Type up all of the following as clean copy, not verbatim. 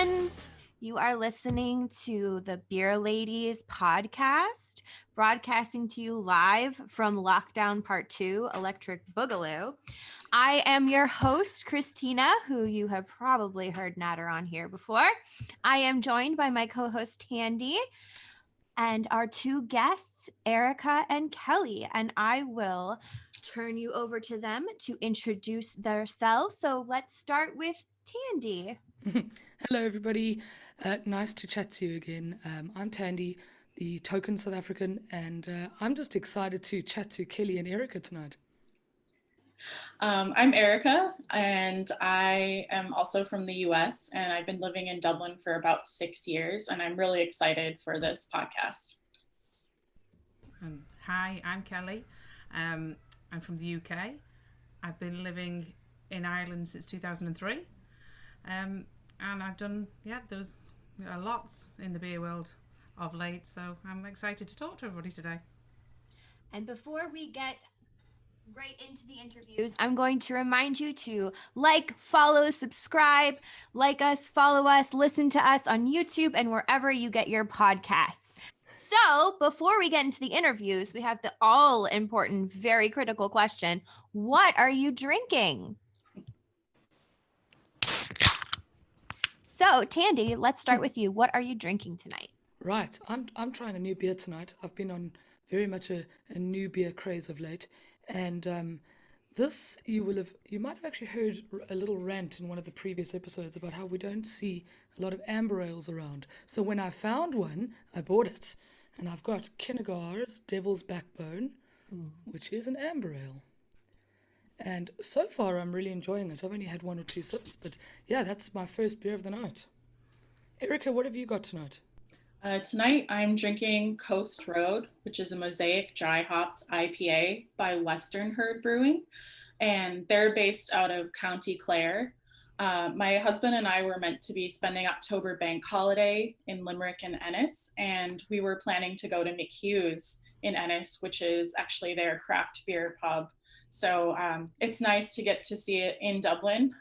friends. You are listening to the Beer Ladies podcast, broadcasting to you live from Lockdown Part 2, Electric Boogaloo. I am your host, Christina, who you have probably heard natter on here before. I am joined by my co-host, Thandi, and our two guests, Erica and Kelly, and I will turn you over to them to introduce themselves. So let's start with Thandi. Hello, everybody. Nice to chat to you again. I'm Thandi, the token South African, and I'm just excited to chat to Kelly and Erica tonight. I'm Erica, and I am also from the US, and I've been living in Dublin for about 6 years, and I'm really excited for this podcast. Hi, I'm Kelly. I'm from the UK. I've been living in Ireland since 2003. And I've done, there's lots in the beer world of late, so I'm excited to talk to everybody today. And before we get right into the interviews, I'm going to remind you to like, follow, subscribe, like us, follow us, listen to us on YouTube and wherever you get your podcasts. So before we get into the interviews, we have the all important, very critical question. What are you drinking? So, Thandi, let's start with you. What are you drinking tonight? Right, I'm trying a new beer tonight. I've been on very much a new beer craze of late, and this you might have actually heard a little rant in one of the previous episodes about how we don't see a lot of amber ales around. So when I found one, I bought it, and I've got Kinnegar's Devil's Backbone, which is an amber ale. And so far, I'm really enjoying it. I've only had 1 or 2 sips, but yeah, that's my first beer of the night. Erica, what have you got tonight? Tonight, I'm drinking Coast Road, which is a mosaic dry hopped IPA by Western Herd Brewing, and they're based out of County Clare. My husband and I were meant to be spending October bank holiday in Limerick and Ennis, and we were planning to go to McHugh's in Ennis, which is actually their craft beer pub. So it's nice to get to see it in Dublin.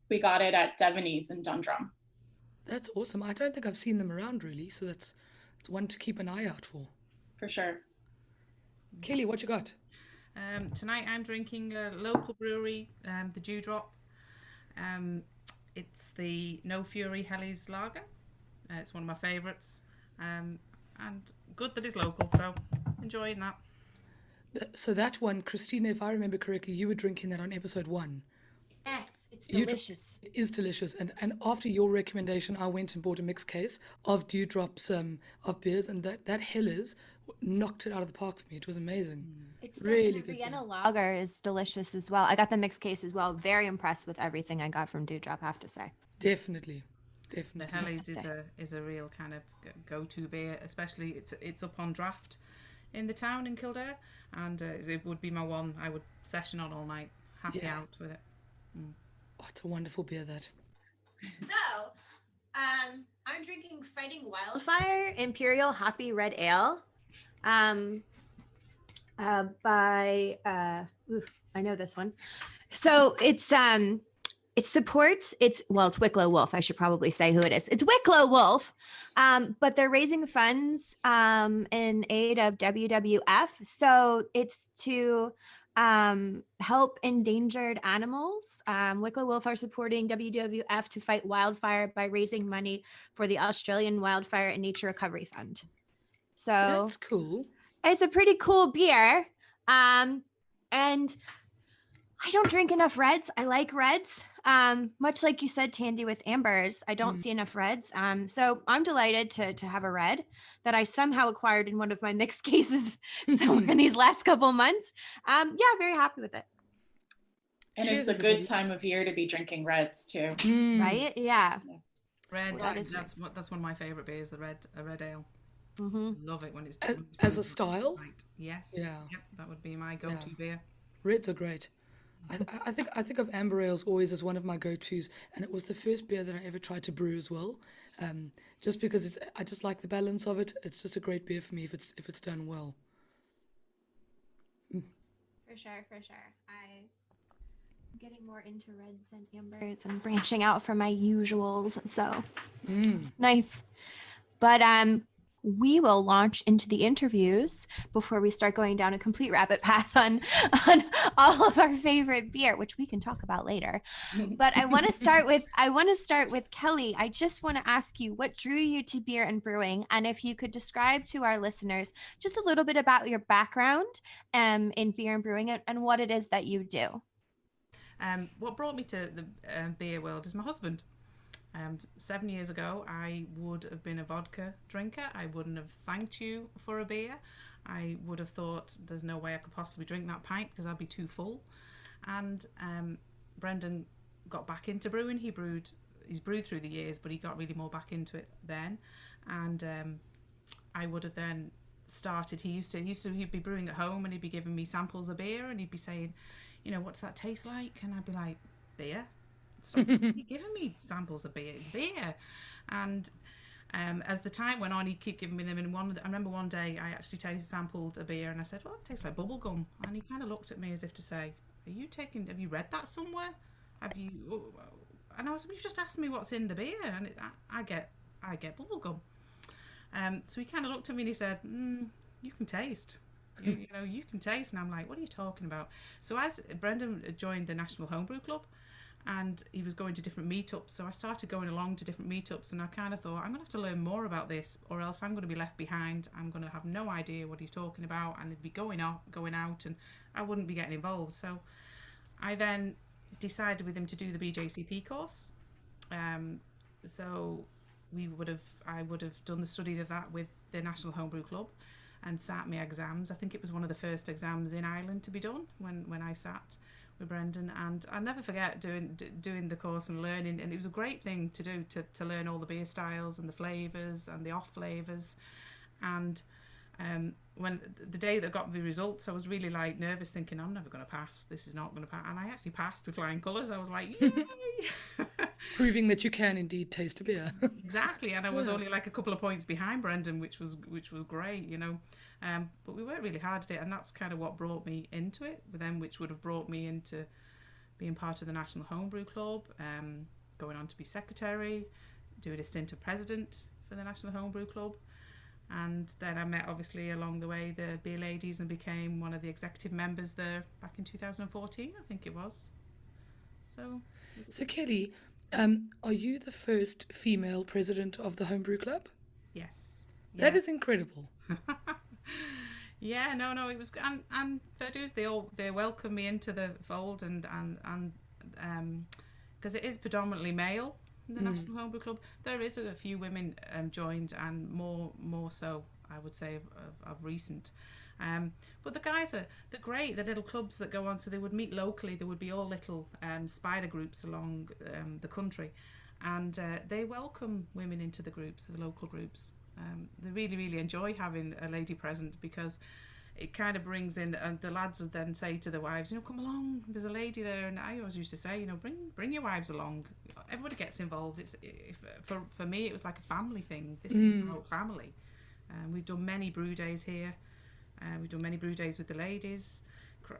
We got it at Devaney's in Dundrum. That's awesome. I don't think I've seen them around really, so it's one to keep an eye out for. For sure. Kelly, what you got? Tonight I'm drinking a local brewery, the Dewdrop. It's the No Fury Helles Lager. It's one of my favourites, and good that it's local, so enjoying that. So that one, Christina, if I remember correctly, you were drinking that on episode 1. Yes, it's delicious. It is delicious. And after your recommendation, I went and bought a mixed case of Dewdrops of beers, and that Helles knocked it out of the park for me. It was amazing. It's really good. good. Vienna Lager is delicious as well. I got the mixed case as well. Very impressed with everything I got from Dewdrop, I have to say. Definitely. The Helles is a real kind of go-to beer, especially it's up on draft in the town in Kildare, and it would be my one I would session on all night. Happy out with it. Oh, it's a wonderful beer, that. So, I'm drinking Fighting Wildfire Imperial Hoppy Red Ale. By I know this one. So it supports it's Wicklow Wolf. I should probably say who it is. It's Wicklow Wolf. But they're raising funds in aid of WWF. So it's to help endangered animals. Wicklow Wolf are supporting WWF to fight wildfire by raising money for the Australian Wildfire and Nature Recovery Fund. So that's cool. It's a pretty cool beer. And I don't drink enough reds. I like reds. Much like you said, Thandi, with ambers, I don't see enough reds. So I'm delighted to have a red that I somehow acquired in one of my mixed cases somewhere in these last couple months. Very happy with it. And it's a good time of year to be drinking reds too. Right? Yeah. Red, that's one of my favourite beers, a red ale. Love it when it's as a style. Right. Yes. Yeah. Yep, that would be my go-to beer. Reds are great. I think of amber ales always as one of my go-tos, and it was the first beer that I ever tried to brew as well. Just because I just like the balance of it. It's just a great beer for me if it's done well. For sure. Getting more into reds and ambers and branching out from my usuals. So nice. But we will launch into the interviews before we start going down a complete rabbit path on all of our favorite beer, which we can talk about later. But I want to start with Kellie. I just want to ask you, what drew you to beer and brewing, and if you could describe to our listeners just a little bit about your background in beer and brewing and what it is that you do. What brought me to the beer world is my husband. 7 years ago, I would have been a vodka drinker. I wouldn't have thanked you for a beer. I would have thought there's no way I could possibly drink that pint because I'd be too full. And Brendan got back into brewing. He's brewed through the years, but he got really more back into it then. And I would have then started. He'd be brewing at home, and he'd be giving me samples of beer, and he'd be saying, what's that taste like? And I'd be like, beer. Stop giving me samples of beer. It's beer. And as the time went on, he'd keep giving me them. And I remember one day I actually sampled a beer, and I said, well, it tastes like bubble gum. And he kind of looked at me as if to say, have you read that somewhere? Have you? And I was, you've just asked me what's in the beer, and I get bubble gum. So he kind of looked at me and he said, you can taste. You can taste. And I'm like, what are you talking about? So as Brendan joined the National Homebrew Club, and he was going to different meetups, so I started going along to different meetups, and I kind of thought, I'm going to have to learn more about this, or else I'm going to be left behind. I'm going to have no idea what he's talking about, and he'd be going out, and I wouldn't be getting involved. So I then decided with him to do the BJCP course. So I would have done the study of that with the National Homebrew Club and sat my exams. I think it was one of the first exams in Ireland to be done when I sat with Brendan, and I'll never forget doing the course and learning. And it was a great thing to do, to learn all the beer styles and the flavours and the off flavours. And when the day that got the results, I was really nervous, thinking I'm never going to pass. This is not going to pass. And I actually passed with flying colours. I was like, yay! Proving that you can indeed taste a beer. Exactly. And I was only a couple of points behind Brendan, which was great, but we worked really hard at it, and that's kind of what brought me into it with them, which would have brought me into being part of the National Homebrew Club, going on to be secretary, doing a stint of president for the National Homebrew Club. And then I met, obviously, along the way, the beer ladies, and became one of the executive members there back in 2014, I think it was. So Kellie, are you the first female president of the Homebrew Club? Yes. That is incredible. Yeah, no, it was, and fair dues, they welcomed me into the fold, and because it is predominantly male in the National Homebrew Club. There is a few women joined, and more so, I would say, of recent. But the guys they're great. The little clubs that go on, so they would meet locally. There would be all little spider groups along the country, and they welcome women into the groups, the local groups. They really, really enjoy having a lady present, because it kind of brings in, and the lads would then say to the wives, come along, there's a lady there. And I always used to say, bring your wives along. Everybody gets involved. For me, it was like a family thing. This is about family. We've done many brew days here. We've done many brew days with the ladies,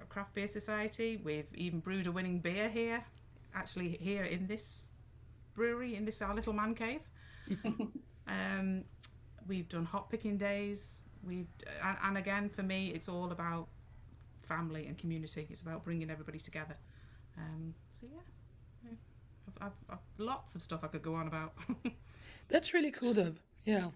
Craft Beer Society. We've even brewed a winning beer here, actually here in this brewery, in our little man cave. We've done hop picking days. And again, for me, it's all about family and community. It's about bringing everybody together. So yeah, I've lots of stuff I could go on about. That's really cool, though. Yeah.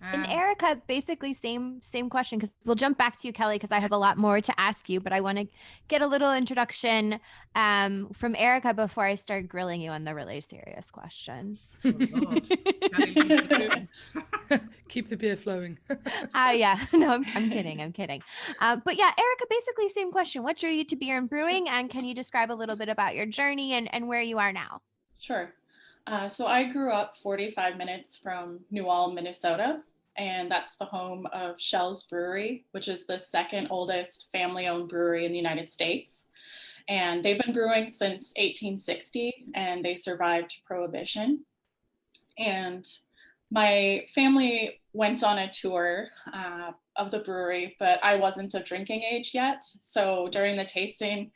And Erica, basically same question, because we'll jump back to you, Kellie, because I have a lot more to ask you, but I want to get a little introduction from Erica before I start grilling you on the really serious questions. Oh, Keep the beer flowing. Yeah, no, I'm kidding. But yeah, Erica, basically same question. What drew you to beer and brewing, and can you describe a little bit about your journey and where you are now? Sure. So I grew up 45 minutes from New Ulm, Minnesota, and that's the home of Shell's Brewery, which is the second oldest family-owned brewery in the United States. And they've been brewing since 1860, and they survived Prohibition. And my family went on a tour of the brewery, but I wasn't of drinking age yet. So during the tasting,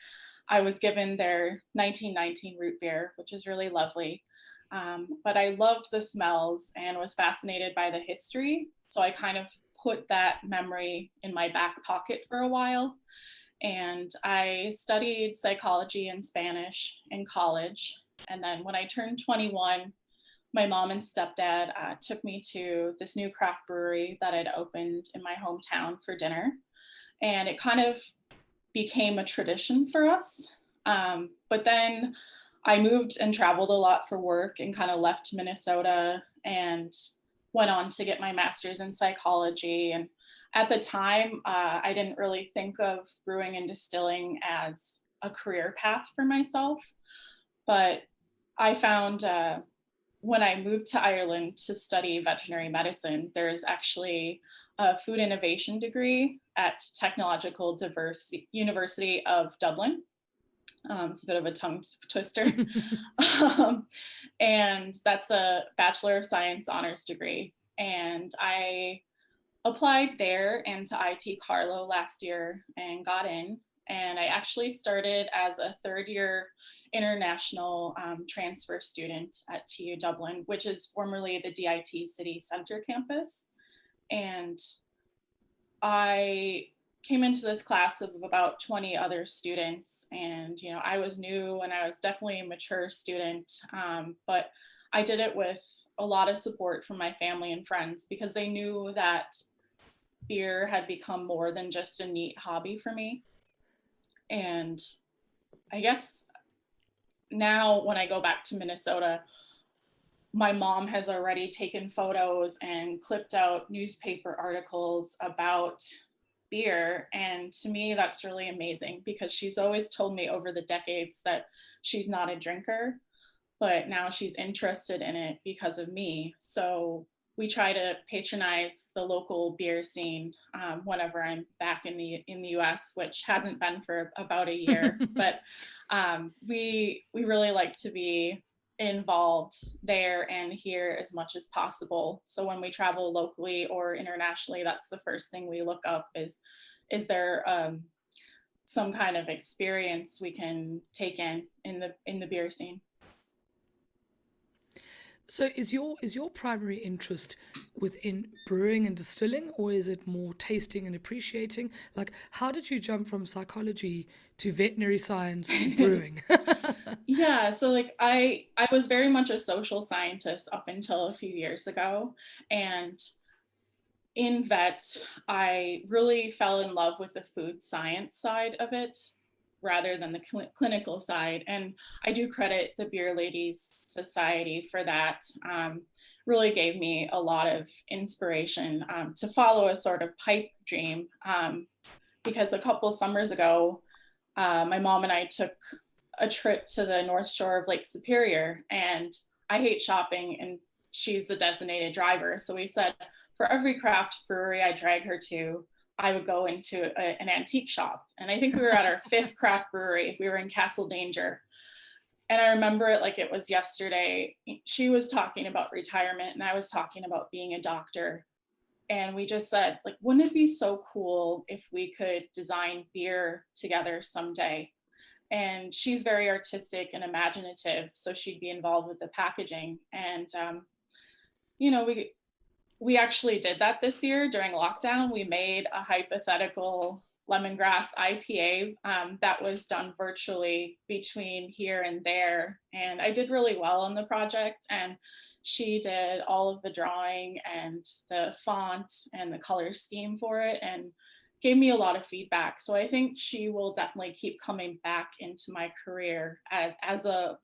I was given their 1919 root beer, which is really lovely. But I loved the smells and was fascinated by the history. So I kind of put that memory in my back pocket for a while. And I studied psychology and Spanish in college. And then when I turned 21, my mom and stepdad took me to this new craft brewery that had opened in my hometown for dinner. And it kind of became a tradition for us. But then I moved and traveled a lot for work and kind of left Minnesota and went on to get my master's in psychology. And at the time, I didn't really think of brewing and distilling as a career path for myself. But I found when I moved to Ireland to study veterinary medicine, there's actually a food innovation degree at Technological University of Dublin. It's a bit of a tongue twister. And that's a Bachelor of Science honors degree. And I applied there and to IT Carlow last year and got in. And I actually started as a third year international transfer student at TU Dublin, which is formerly the DIT City Center campus. And I came into this class of about 20 other students, and I was new and I was definitely a mature student, but I did it with a lot of support from my family and friends because they knew that beer had become more than just a neat hobby for me. And I guess now when I go back to Minnesota, my mom has already taken photos and clipped out newspaper articles about beer. And to me, that's really amazing because she's always told me over the decades that she's not a drinker, but now she's interested in it because of me. So we try to patronize the local beer scene whenever I'm back in the US, which hasn't been for about a year. But we really like to be involved there and here as much as possible. So when we travel locally or internationally, that's the first thing we look up is there some kind of experience we can take in the beer scene. So is your primary interest within brewing and distilling, or is it more tasting and appreciating? Like, how did you jump from psychology to veterinary science to brewing? Yeah, so like I was very much a social scientist up until a few years ago, and in vet, I really fell in love with the food science side of it rather than the clinical side. And I do credit the Beer Ladies Society for that. Really gave me a lot of inspiration to follow a sort of pipe dream. Because a couple summers ago, my mom and I took a trip to the North Shore of Lake Superior, and I hate shopping and she's the designated driver. So we said, for every craft brewery I drag her to, I would go into an antique shop. And I think we were at our fifth craft brewery. We were in Castle Danger. And I remember it like it was yesterday. She was talking about retirement and I was talking about being a doctor. And we just said, like, wouldn't it be so cool if we could design beer together someday? And she's very artistic and imaginative, so she'd be involved with the packaging. And, we actually did that this year during lockdown. We made a hypothetical lemongrass IPA that was done virtually between here and there. And I did really well on the project. And she did all of the drawing and the font and the color scheme for it and gave me a lot of feedback. So I think she will definitely keep coming back into my career as a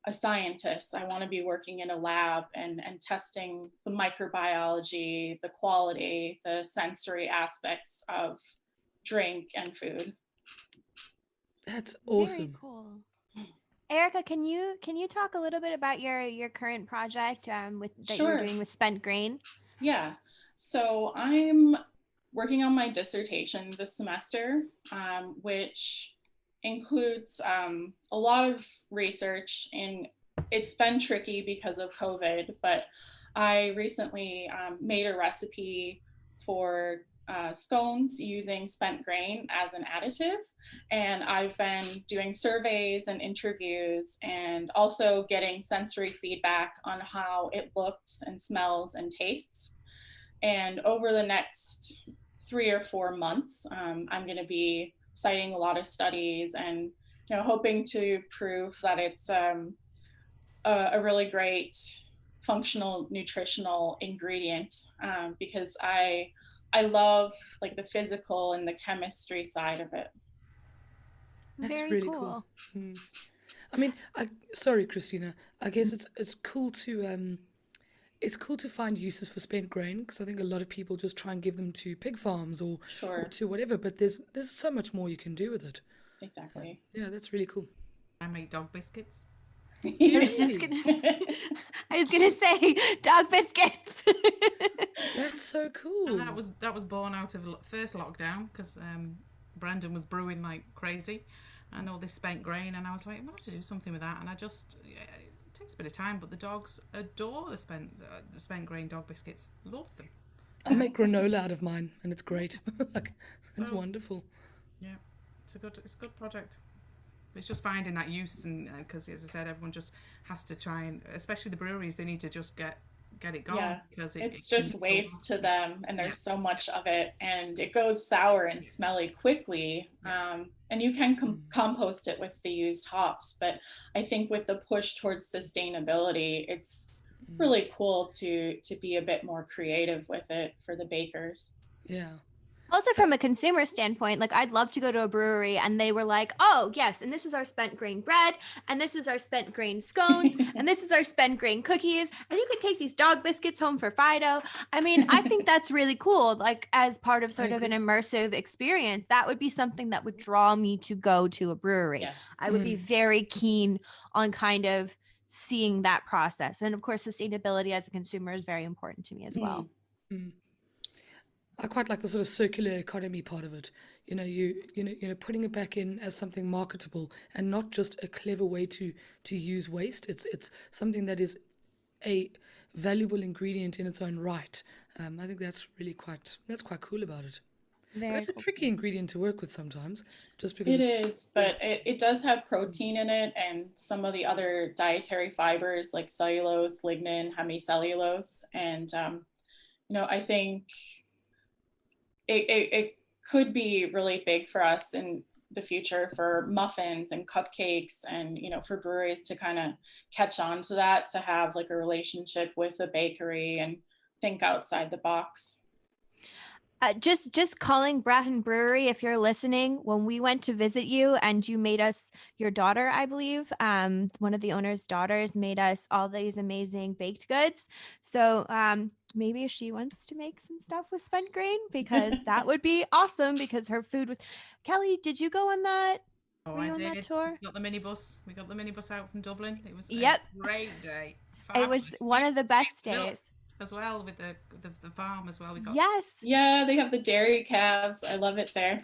scientist. I want to be working in a lab and testing the microbiology, the quality, the sensory aspects of drink and food. That's awesome. Very cool. Erica, can you talk a little bit about your current project Sure. you're doing with spent grain? Yeah. So I'm working on my dissertation this semester, which includes a lot of research. And it's been tricky because of COVID, but I recently made a recipe for scones using spent grain as an additive. And I've been doing surveys and interviews and also getting sensory feedback on how it looks and smells and tastes. And over the next 3 or 4 months, I'm going to be citing a lot of studies and hoping to prove that it's a really great functional nutritional ingredient, because I love like the physical and the chemistry side of it. That's Very really cool. cool. I mean, sorry, Christina. I guess it's cool to find uses for spent grain, because I think a lot of people just try and give them to pig farms or Sure. to whatever, but there's so much more you can do with it. Exactly. Yeah, that's really cool. I make dog biscuits. I was gonna say dog biscuits. That's so cool. And that was born out of first lockdown, because Brandon was brewing like crazy and all this spent grain, and I was like, I'm going to do something with that. And it takes a bit of time, but the dogs adore the spent grain dog biscuits. Love them. I make granola out of mine, and it's great. It's wonderful. Yeah, it's a good project. It's just finding that use, and because as I said, everyone just has to try, and especially the breweries, they need to just get it going. Yeah, because it's just waste to them, and there's so much of it, and it goes sour and smelly quickly. And you can compost it with the used hops, but I think with the push towards sustainability, it's really cool to be a bit more creative with it for the bakers. Yeah. Also, from a consumer standpoint, like I'd love to go to a brewery and they were like, oh, yes, and this is our spent grain bread, and this is our spent grain scones, and this is our spent grain cookies, and you can take these dog biscuits home for Fido. I mean, I think that's really cool. Like as part of sort of an immersive experience, that would be something that would draw me to go to a brewery. Yes. I would be very keen on kind of seeing that process. And of course, sustainability as a consumer is very important to me as well. I quite like the sort of circular economy part of it. Putting it back in as something marketable and not just a clever way to use waste. It's something that is a valuable ingredient in its own right. I think that's quite cool about it. But it's a tricky ingredient to work with sometimes, just because it is. But it does have protein in it, and some of the other dietary fibers like cellulose, lignin, hemicellulose, and I think it could be really big for us in the future for muffins and cupcakes, and for breweries to kind of catch on to that, to have like a relationship with the bakery and think outside the box. Just calling Bratton Brewery, if you're listening, when we went to visit you and you made us, your daughter, I believe, one of the owner's daughters made us all these amazing baked goods. So maybe she wants to make some stuff with spent grain, because that would be awesome, because her food was... Kellie, did you go on that? Were you on that tour? We got the minibus out from Dublin. It was a great day. It was one of the best days. As well, with the farm as well. We got yeah, they have the dairy calves. I love it there.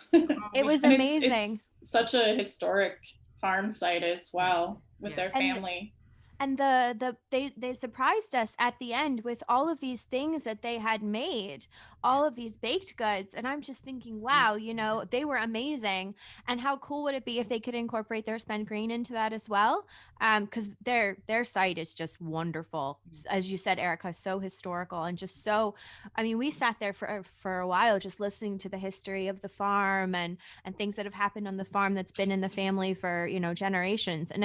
It was amazing. It's such a historic farm site as well, with their family. And they surprised us at the end with all of these things that they had made, all of these baked goods. And I'm just thinking, wow, they were amazing. And how cool would it be if they could incorporate their spent grain into that as well? Because their site is just wonderful. As you said, Erica, so historical and just so, I mean, we sat there for a while just listening to the history of the farm and things that have happened on the farm that's been in the family for, generations. And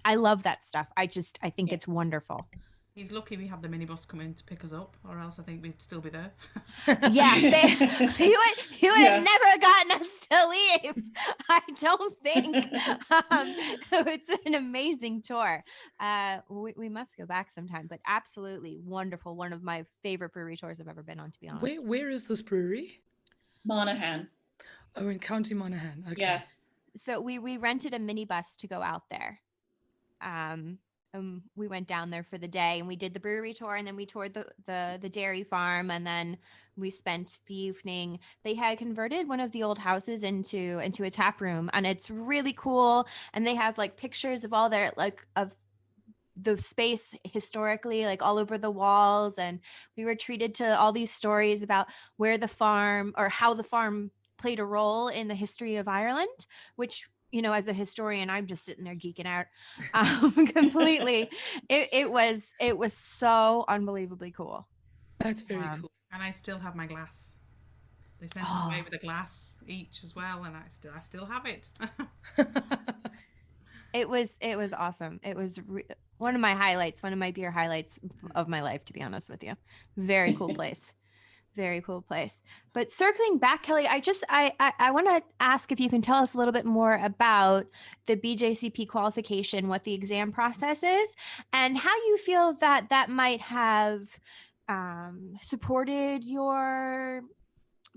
I love that stuff. I think it's wonderful. He's lucky we had the minibus come in to pick us up, or else I think we'd still be there. Yeah, he would have never gotten us to leave. I don't think. It's an amazing tour. We must go back sometime, but absolutely wonderful. One of my favorite brewery tours I've ever been on, to be honest. Where is this brewery? Monaghan. Oh, in County Monaghan. Okay. Yes. So we rented a minibus to go out there. We went down there for the day and we did the brewery tour, and then we toured the dairy farm, and then we spent the evening. They had converted one of the old houses into a tap room, and it's really cool. And they have like pictures of all their of the space historically, like all over the walls, and we were treated to all these stories about where the farm or how the farm played a role in the history of Ireland, which, you know, as a historian, I'm just sitting there geeking out completely. It was so unbelievably cool. That's very cool. And I still have my glass. They sent us away with a glass each as well, and I still have it. It was awesome. It was one of my highlights, one of my beer highlights of my life, to be honest with you. Very cool place. Very cool place. But circling back, Kellie, I want to ask if you can tell us a little bit more about the BJCP qualification, what the exam process is, and how you feel that that might have supported your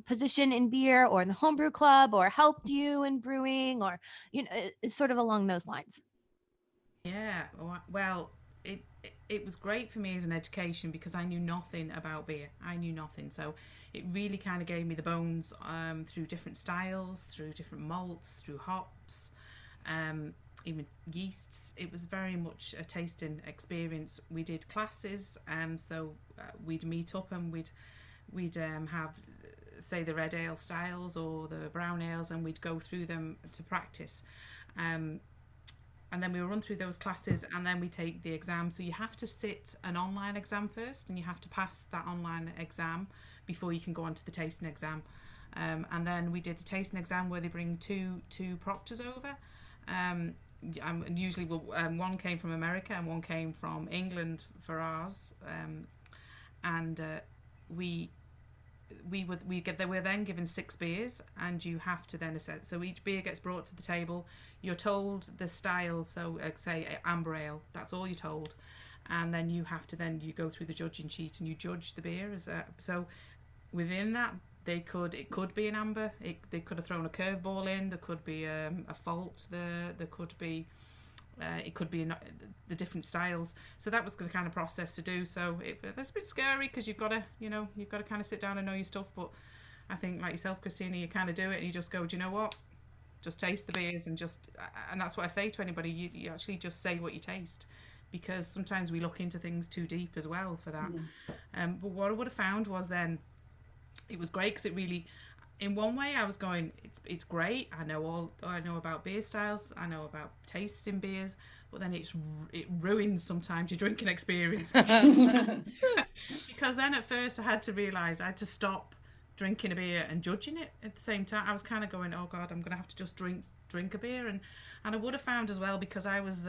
position in beer or in the homebrew club, or helped you in brewing, or, you know, sort of along those lines. Yeah, well, it was great for me as an education because I knew nothing about beer. I knew nothing, so it really kind of gave me the bones through different styles, through different malts, through hops, even yeasts. It was very much a tasting experience. We did classes, so we'd meet up and we'd have, say, the red ale styles or the brown ales, and we'd go through them to practice. And then we run through those classes, and then we take the exam. So you have to sit an online exam first, and you have to pass that online exam before you can go on to the tasting exam. And then we did a tasting exam where they bring two proctors over. And usually one came from America and one came from England for ours. And they were then given 6 beers, and you have to then assess. So each beer gets brought to the table. You're told the style, so say amber ale, that's all you're told, and then you have to you go through the judging sheet and you judge the beer as that. So within that, it could be an amber. They could have thrown a curveball in. There could be a fault. There could be. It could be the different styles. So that was the kind of process to do. So that's a bit scary because you've got to kind of sit down and know your stuff. But I think, like yourself, Christina, you kind of do it and you just go, do you know what? Just taste the beers and that's what I say to anybody. You actually just say what you taste, because sometimes we look into things too deep as well for that. But what I would have found was then it was great because it really, in one way, I was going, it's great. I know about beer styles. I know about tasting beers, but then it ruins sometimes your drinking experience. Because then at first I had to realise I had to stop drinking a beer and judging it at the same time. I was kind of going, oh God, I'm going to have to just drink a beer, and I would have found as well, because there was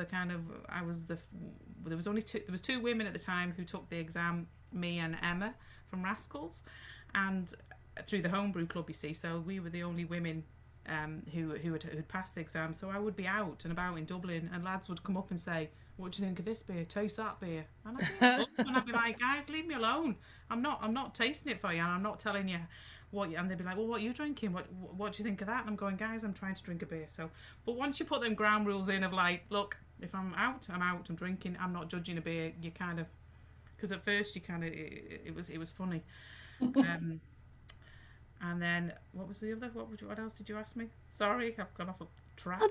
only two. There was 2 women at the time who took the exam, me and Emma from Rascals, and through the Homebrew Club, you see, so we were the only women who had passed the exam. So I would be out and about in Dublin, and lads would come up and say, what do you think of this beer? Taste that beer. And I'd be like, guys, leave me alone. I'm not tasting it for you, and I'm not telling you what. And they'd be like, well, what are you drinking? What do you think of that? And I'm going, guys, I'm trying to drink a beer. So, but once you put them ground rules in of like, look, if I'm out, I'm out. I'm drinking. I'm not judging a beer. You kind of, because at first you kind of, it was funny. And then what was the other? What else did you ask me? Sorry, I've gone off a track.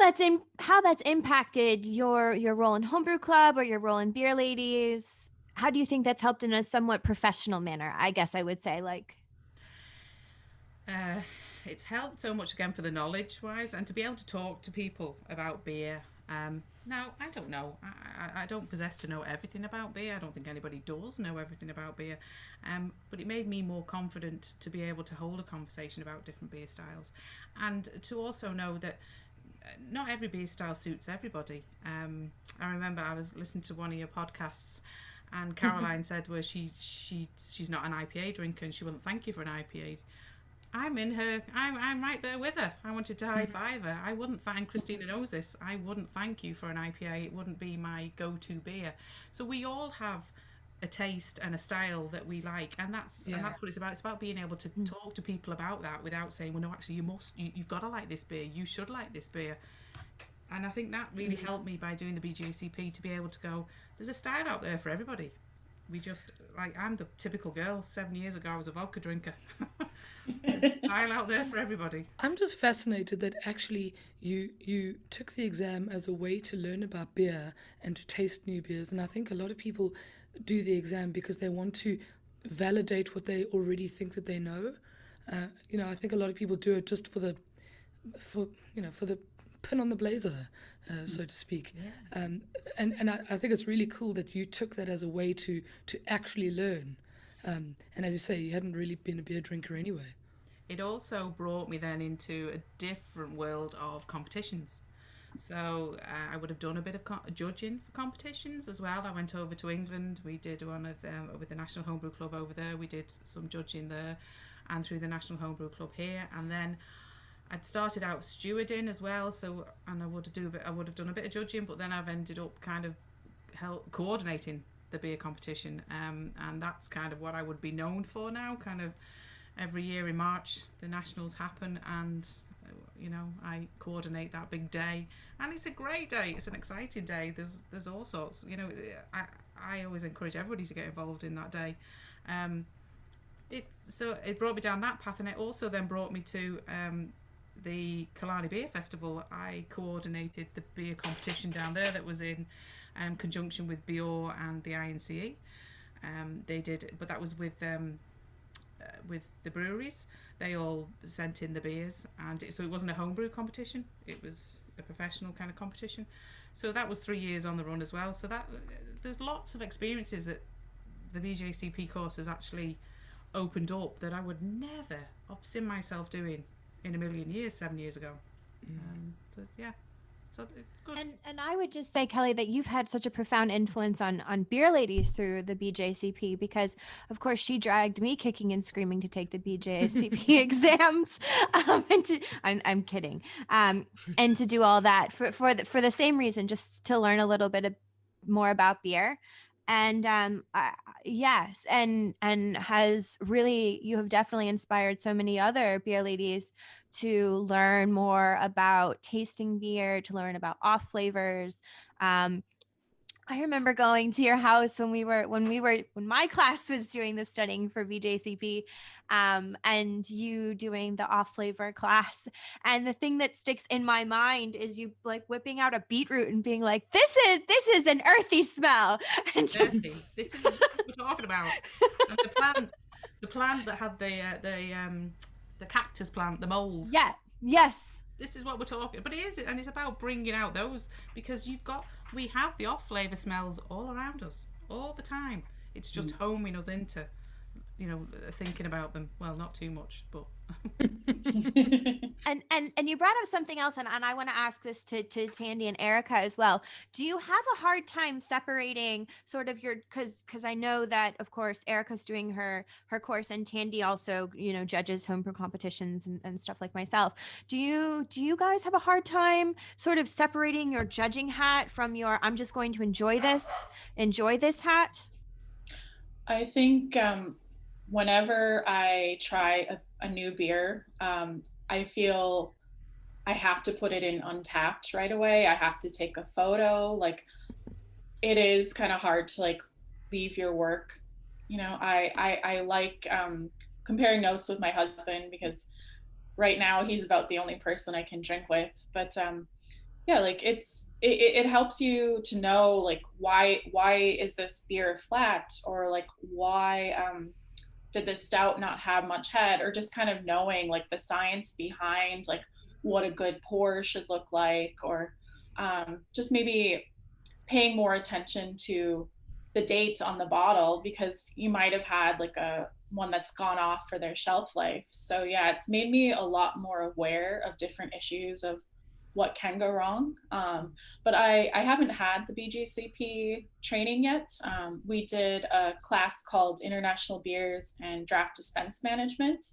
How that's impacted your role in Homebrew Club or your role in Beer Ladies. How do you think that's helped in a somewhat professional manner? I guess I would say, like. It's helped so much, again, for the knowledge wise, and to be able to talk to people about beer. Now, I don't know. I don't possess to know everything about beer. I don't think anybody does know everything about beer. But it made me more confident to be able to hold a conversation about different beer styles, and to also know that not every beer style suits everybody. I remember I was listening to one of your podcasts, and Caroline said, well, she's not an IPA drinker and she wouldn't thank you for an IPA. I'm right there with her. I wanted to high five her. I wouldn't thank, Christina knows this, I wouldn't thank you for an IPA. It wouldn't be my go-to beer. So we all have a taste and a style that we like, and that's what it's about. It's about being able to talk to people about that without saying, well, no, actually you've got to like this beer, you should like this beer. And I think that really helped me by doing the BJCP to be able to go, there's a style out there for everybody. we just, like, I'm the typical girl. 7 years ago, I was a vodka drinker. There's a style out there for everybody. I'm just fascinated that actually you took the exam as a way to learn about beer and to taste new beers. And I think a lot of people do the exam because they want to validate what they already think that they know. I think a lot of people do it just for the pin on the blazer, so to speak. Yeah. And I think it's really cool that you took that as a way to actually learn. And as you say, you hadn't really been a beer drinker anyway. It also brought me then into a different world of competitions. So I would have done a bit of judging for competitions as well. I went over to England. We did one of them with the National Homebrew Club over there. We did some judging there, and through the National Homebrew Club here. And then I'd started out stewarding as well. And I would have done a bit of judging, but then I've ended up kind of coordinating the beer competition, and that's kind of what I would be known for now. Kind of every year in March, the nationals happen, and I coordinate that big day, and it's a great day. It's an exciting day. There's all sorts. I always encourage everybody to get involved in that day. It brought me down that path, and it also then brought me to the Killarney Beer Festival. I coordinated the beer competition down there that was in conjunction with beer and the INCE. They did, but that was with the breweries. They all sent in the beers, and so it wasn't a homebrew competition. It was a professional kind of competition. So that was 3 years on the run as well. So that there's lots of experiences that the BJCP course has actually opened up that I would never have seen myself doing in a million years 7 years ago. So it's good. And I would just say, Kellie, that you've had such a profound influence on beer ladies through the BJCP, because of course she dragged me kicking and screaming to take the BJCP exams. I'm kidding. And to do all that for the same reason, just to learn a little bit more about beer. And yes, and you have definitely inspired so many other beer ladies to learn more about tasting beer, to learn about off flavors. I remember going to your house when my class was doing the studying for BJCP, and you doing the off flavor class. And the thing that sticks in my mind is you like whipping out a beetroot and being like, "This is an earthy smell." And just... Earthy. This is what we're talking about. And the plant that had the cactus plant, the mold. Yeah. Yes. This is what we're talking, but it is, and it's about bringing out those, because we have the off flavour smells all around us all the time. It's just homing us into, thinking about them. Well, not too much, but. and you brought up something else, and I want to ask this to Thandi and Erica as well. Do you have a hard time separating sort of because I know that of course Erica's doing her course, and Thandi also judges homebrew competitions and stuff like myself. Do you guys have a hard time sort of separating your judging hat from your I'm just going to enjoy this hat? I think whenever I try a new beer, I feel I have to put it in Untapped right away. I have to take a photo. Like, it is kind of hard to like leave your work. I like comparing notes with my husband, because right now he's about the only person I can drink with. But yeah, like it helps you to know like why is this beer flat, or like why did this stout not have much head, or just kind of knowing like the science behind like what a good pour should look like, or just maybe paying more attention to the dates on the bottle, because you might have had like a one that's gone off for their shelf life. So yeah, it's made me a lot more aware of different issues of what can go wrong. But I haven't had the BJCP training yet. We did a class called International Beers and Draft Dispense Management.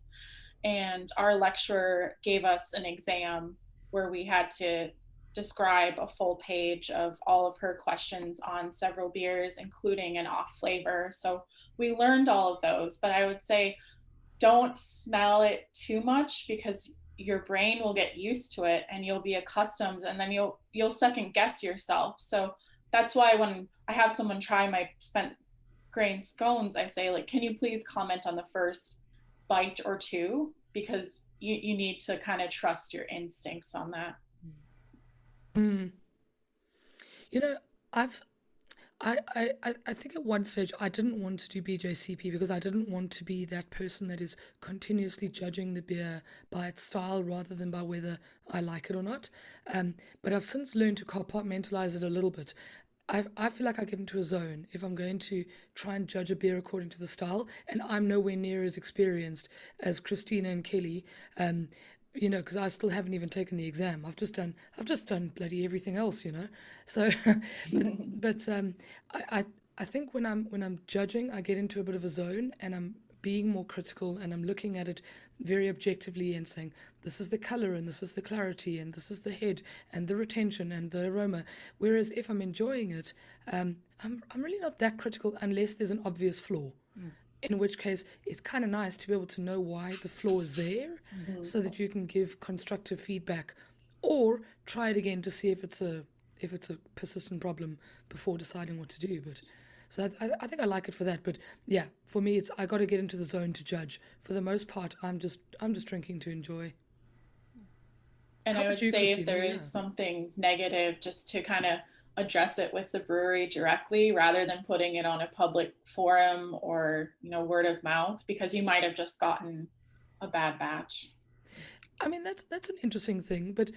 And our lecturer gave us an exam where we had to describe a full page of all of her questions on several beers, including an off flavor. So we learned all of those, but I would say don't smell it too much, because your brain will get used to it and you'll be accustomed, and then you'll second guess yourself. So that's why when I have someone try my spent grain scones, I say, like, can you please comment on the first bite or two? Because you need to kind of trust your instincts on that. Mm. You know, I've I think at one stage I didn't want to do BJCP because I didn't want to be that person that is continuously judging the beer by its style rather than by whether I like it or not. But I've since learned to compartmentalize it a little bit. I feel like I get into a zone if I'm going to try and judge a beer according to the style, and I'm nowhere near as experienced as Christina and Kellie. Because I still haven't even taken the exam. I've just done bloody everything else. So, but I think when I'm judging, I get into a bit of a zone, and I'm being more critical, and I'm looking at it very objectively and saying this is the color, and this is the clarity, and this is the head, and the retention, and the aroma. Whereas if I'm enjoying it, I'm really not that critical unless there's an obvious flaw. In which case, it's kind of nice to be able to know why the flaw is there, so that you can give constructive feedback, or try it again to see if it's a persistent problem before deciding what to do. But so I think I like it for that. But yeah, for me, it's I got to get into the zone to judge. For the most part, I'm just drinking to enjoy. And How I about would you, say if Christina? there Yeah. is something negative, just to kind of address it with the brewery directly rather than putting it on a public forum or, word of mouth, because you might have just gotten a bad batch. I mean, that's an interesting thing, but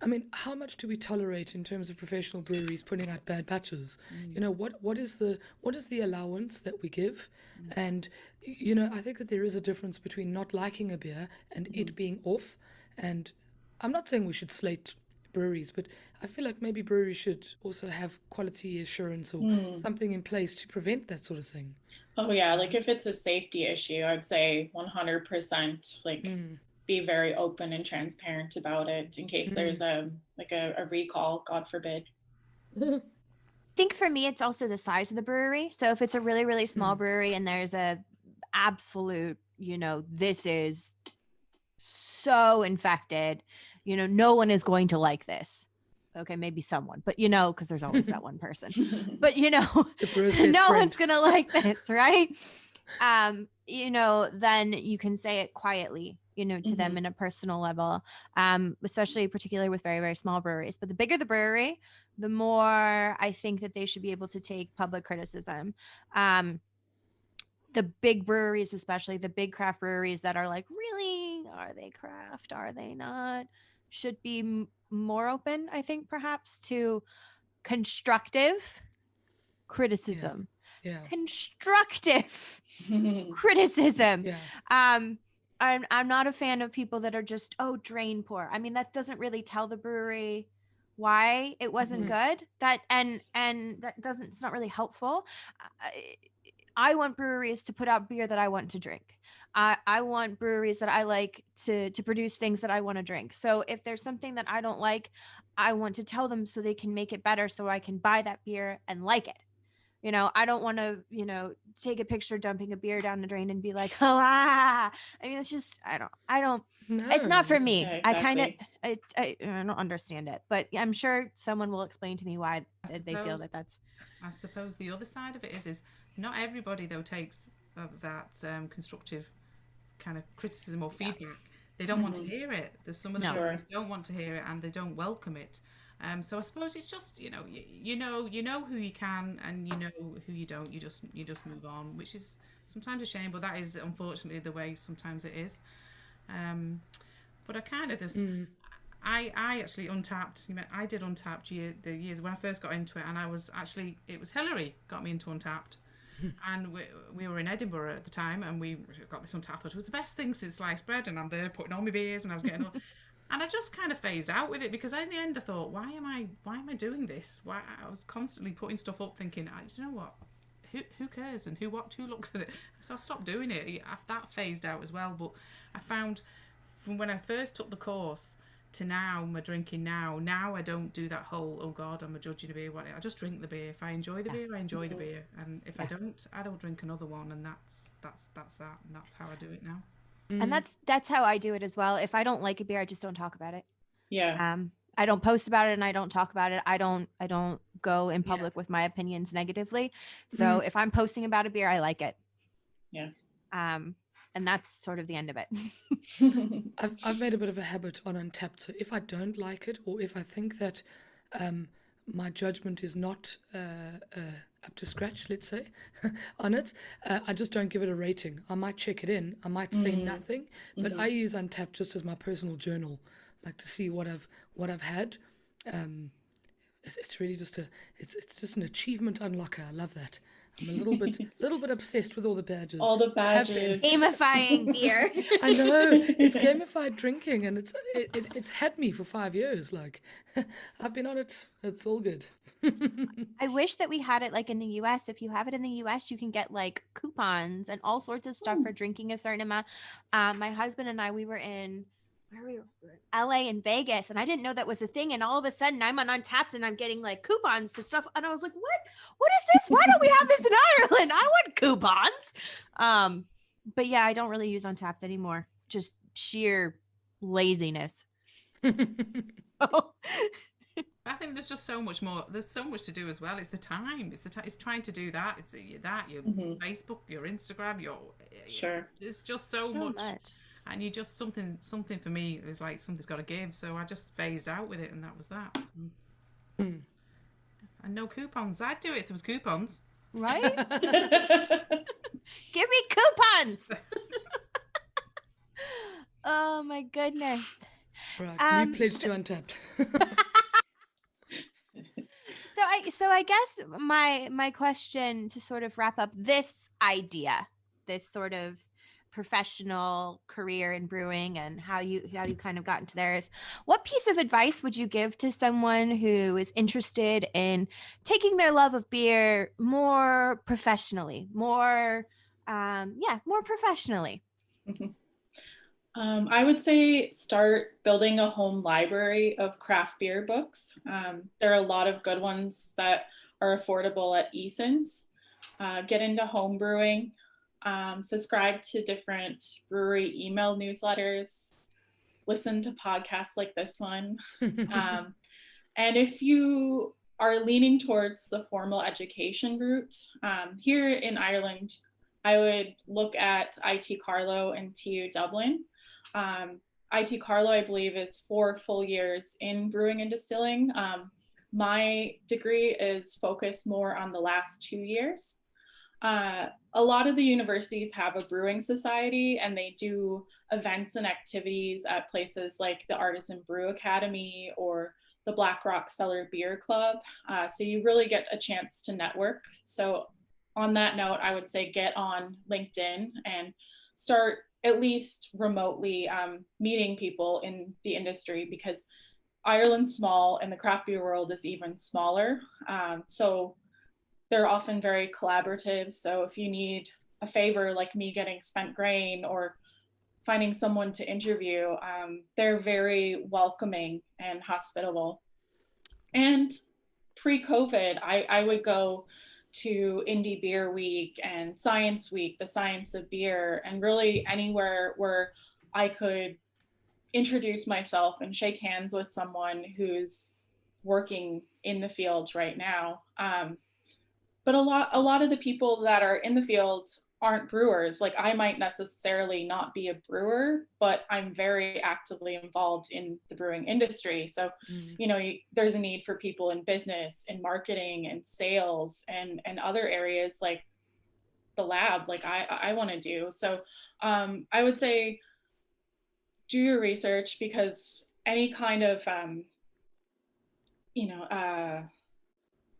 I mean, how much do we tolerate in terms of professional breweries putting out bad batches? What is the allowance that we give? And I think that there is a difference between not liking a beer and it being off. And I'm not saying we should slate breweries, but I feel like maybe breweries should also have quality assurance or something in place to prevent that sort of thing. Oh yeah, like if it's a safety issue, I'd say 100% like be very open and transparent about it in case there's a recall, God forbid. I think for me, it's also the size of the brewery. So if it's a really, really small brewery and there's a absolute, this is so infected, no one is going to like this. Okay, maybe someone, but because there's always that one person. But The brewer's best no friend. one's gonna like this, right? Then you can say it quietly, to them in a personal level, especially particularly with very, very small breweries. But the bigger the brewery, the more I think that they should be able to take public criticism. The big breweries, especially the big craft breweries that are like, really, are they craft? Are they not? Should be more open, I think, perhaps to constructive criticism. Yeah. Constructive criticism. Yeah. I'm not a fan of people that are just drain pour. I mean, that doesn't really tell the brewery why it wasn't good. That and that doesn't. It's not really helpful. I want breweries to put out beer that I want to drink. I want breweries that I like to produce things that I want to drink. So if there's something that I don't like, I want to tell them so they can make it better so I can buy that beer and like it. I don't want to, take a picture dumping a beer down the drain and be like, I mean, it's just, I don't, it's not for No. me. Yeah, I kind of, exactly. I don't understand it, but I'm sure someone will explain to me why they feel suppose that that's. I suppose the other side of it is not everybody though takes that constructive kind of criticism or feedback. They don't want to hear it. There's some of the No. breweries don't want to hear it and they don't welcome it. So I suppose it's just you know who you can and you know who you don't. You just move on, which is sometimes a shame, but that is unfortunately the way sometimes it is. But I kind of just I actually Untapped. I did Untapped the years when I first got into it, and it was Hillary got me into Untapped. And we were in Edinburgh at the time, and we got this Untapped. It was the best thing since sliced bread, and I'm there putting on my beers, and I was getting all, and I just kind of phased out with it because in the end I thought, why am I doing this? Why I was constantly putting stuff up, thinking, you know what, who cares and who looks at it? So I stopped doing it. That phased out as well. But I found from when I first took the course to now, my drinking now I don't do that whole, oh God, I'm a judging a beer. I just drink the beer. If I enjoy the beer, I enjoy the beer, and if I don't drink another one. And that's that, and that's how I do it now. And that's how I do it as well. If I don't like a beer, I just don't talk about it. Yeah. I don't post about it and I don't talk about it. I don't go in Yeah. public with my opinions negatively. So if I'm posting about a beer, I like it. Yeah. And that's sort of the end of it. I've made a bit of a habit on Untapped. So if I don't like it, or if I think that my judgment is not up to scratch, let's say, on it, I just don't give it a rating. I might check it in. I might say nothing, but I use Untapped just as my personal journal, like to see what I've had. It's really just it's just an achievement unlocker. I love that. I'm a little bit obsessed with all the badges. All the Have been. badges. Gamifying beer. I know, it's gamified drinking, and it's had me for 5 years. Like, I've been on it. It's all good. I wish that we had it like in the US. If you have it in the US, you can get like coupons and all sorts of stuff for drinking a certain amount. My husband and I, we were in LA and Vegas, and I didn't know that was a thing. And all of a sudden I'm on Untapped and I'm getting like coupons to stuff. And I was like, what is this? Why don't we have this in Ireland? I want coupons. But yeah, I don't really use Untapped anymore. Just sheer laziness. I think there's just so much more. There's so much to do as well. It's the time. It's trying to do that. It's your Facebook, your Instagram, Sure. There's just so much. And you just something for me, it was like something's got to give. So I just phased out with it, and that was that. So, and no coupons. I'd do it if there was coupons. Right? Give me coupons. Oh my goodness. Right, new pledge to Untapped. So I guess my question to sort of wrap up this idea, this sort of professional career in brewing and how you kind of got into there is, what piece of advice would you give to someone who is interested in taking their love of beer more professionally, more professionally? I would say start building a home library of craft beer books. There are a lot of good ones that are affordable at Eason's. Get into home brewing. Subscribe to different brewery email newsletters. Listen to podcasts like this one. And if you are leaning towards the formal education route, here in Ireland, I would look at IT Carlow and TU Dublin. IT Carlow, I believe, is 4 full years in brewing and distilling. My degree is focused more on the last 2 years. A lot of the universities have a brewing society, and they do events and activities at places like the Artisan Brew Academy or the Black Rock Cellar Beer Club. So you really get a chance to network. So on that note, I would say get on LinkedIn and start at least remotely meeting people in the industry, because Ireland's small and the craft beer world is even smaller. So they're often very collaborative. So if you need a favor, like me getting spent grain or finding someone to interview, they're very welcoming and hospitable. And pre-COVID, I would go to Indie Beer Week and Science Week, the Science of Beer, and really anywhere where I could introduce myself and shake hands with someone who's working in the field right now. But a lot of the people that are in the field aren't brewers. Like, I might necessarily not be a brewer, but I'm very actively involved in the brewing industry. So, there's a need for people in business and marketing and sales and other areas like the lab, like I want to do. So I would say do your research, because any kind of,